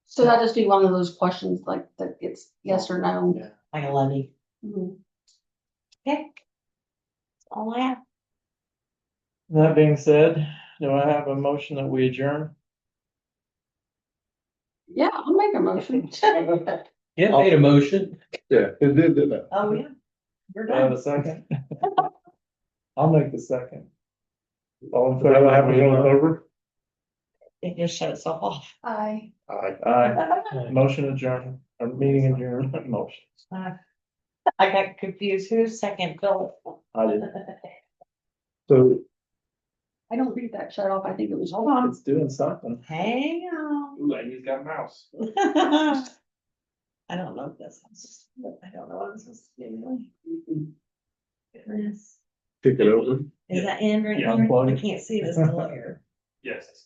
So that just be one of those questions like that it's yes or no. Yeah. Like a levy. Mhm. Okay. That's all I have. That being said, do I have a motion that we adjourn? Yeah, I'll make a motion. Yeah, made a motion. Yeah, it did, didn't it? Oh, yeah. We're Do I have done. a second? I'll make the second. All in So I have to go favor? over? It just shut itself off. Aye. Aye, motion adjourned, or meeting adjourned, motion. I got confused. Who's second, Philip? I did. So, I don't think that shut off. I think it was. Hold on. It's doing something. Hang on. Ooh, Amy's got a mouse. I don't know if this, I don't know what this is. Goodness. kick it over. Is that in right Yeah, there? unplug I it. can't see this clear. Yes.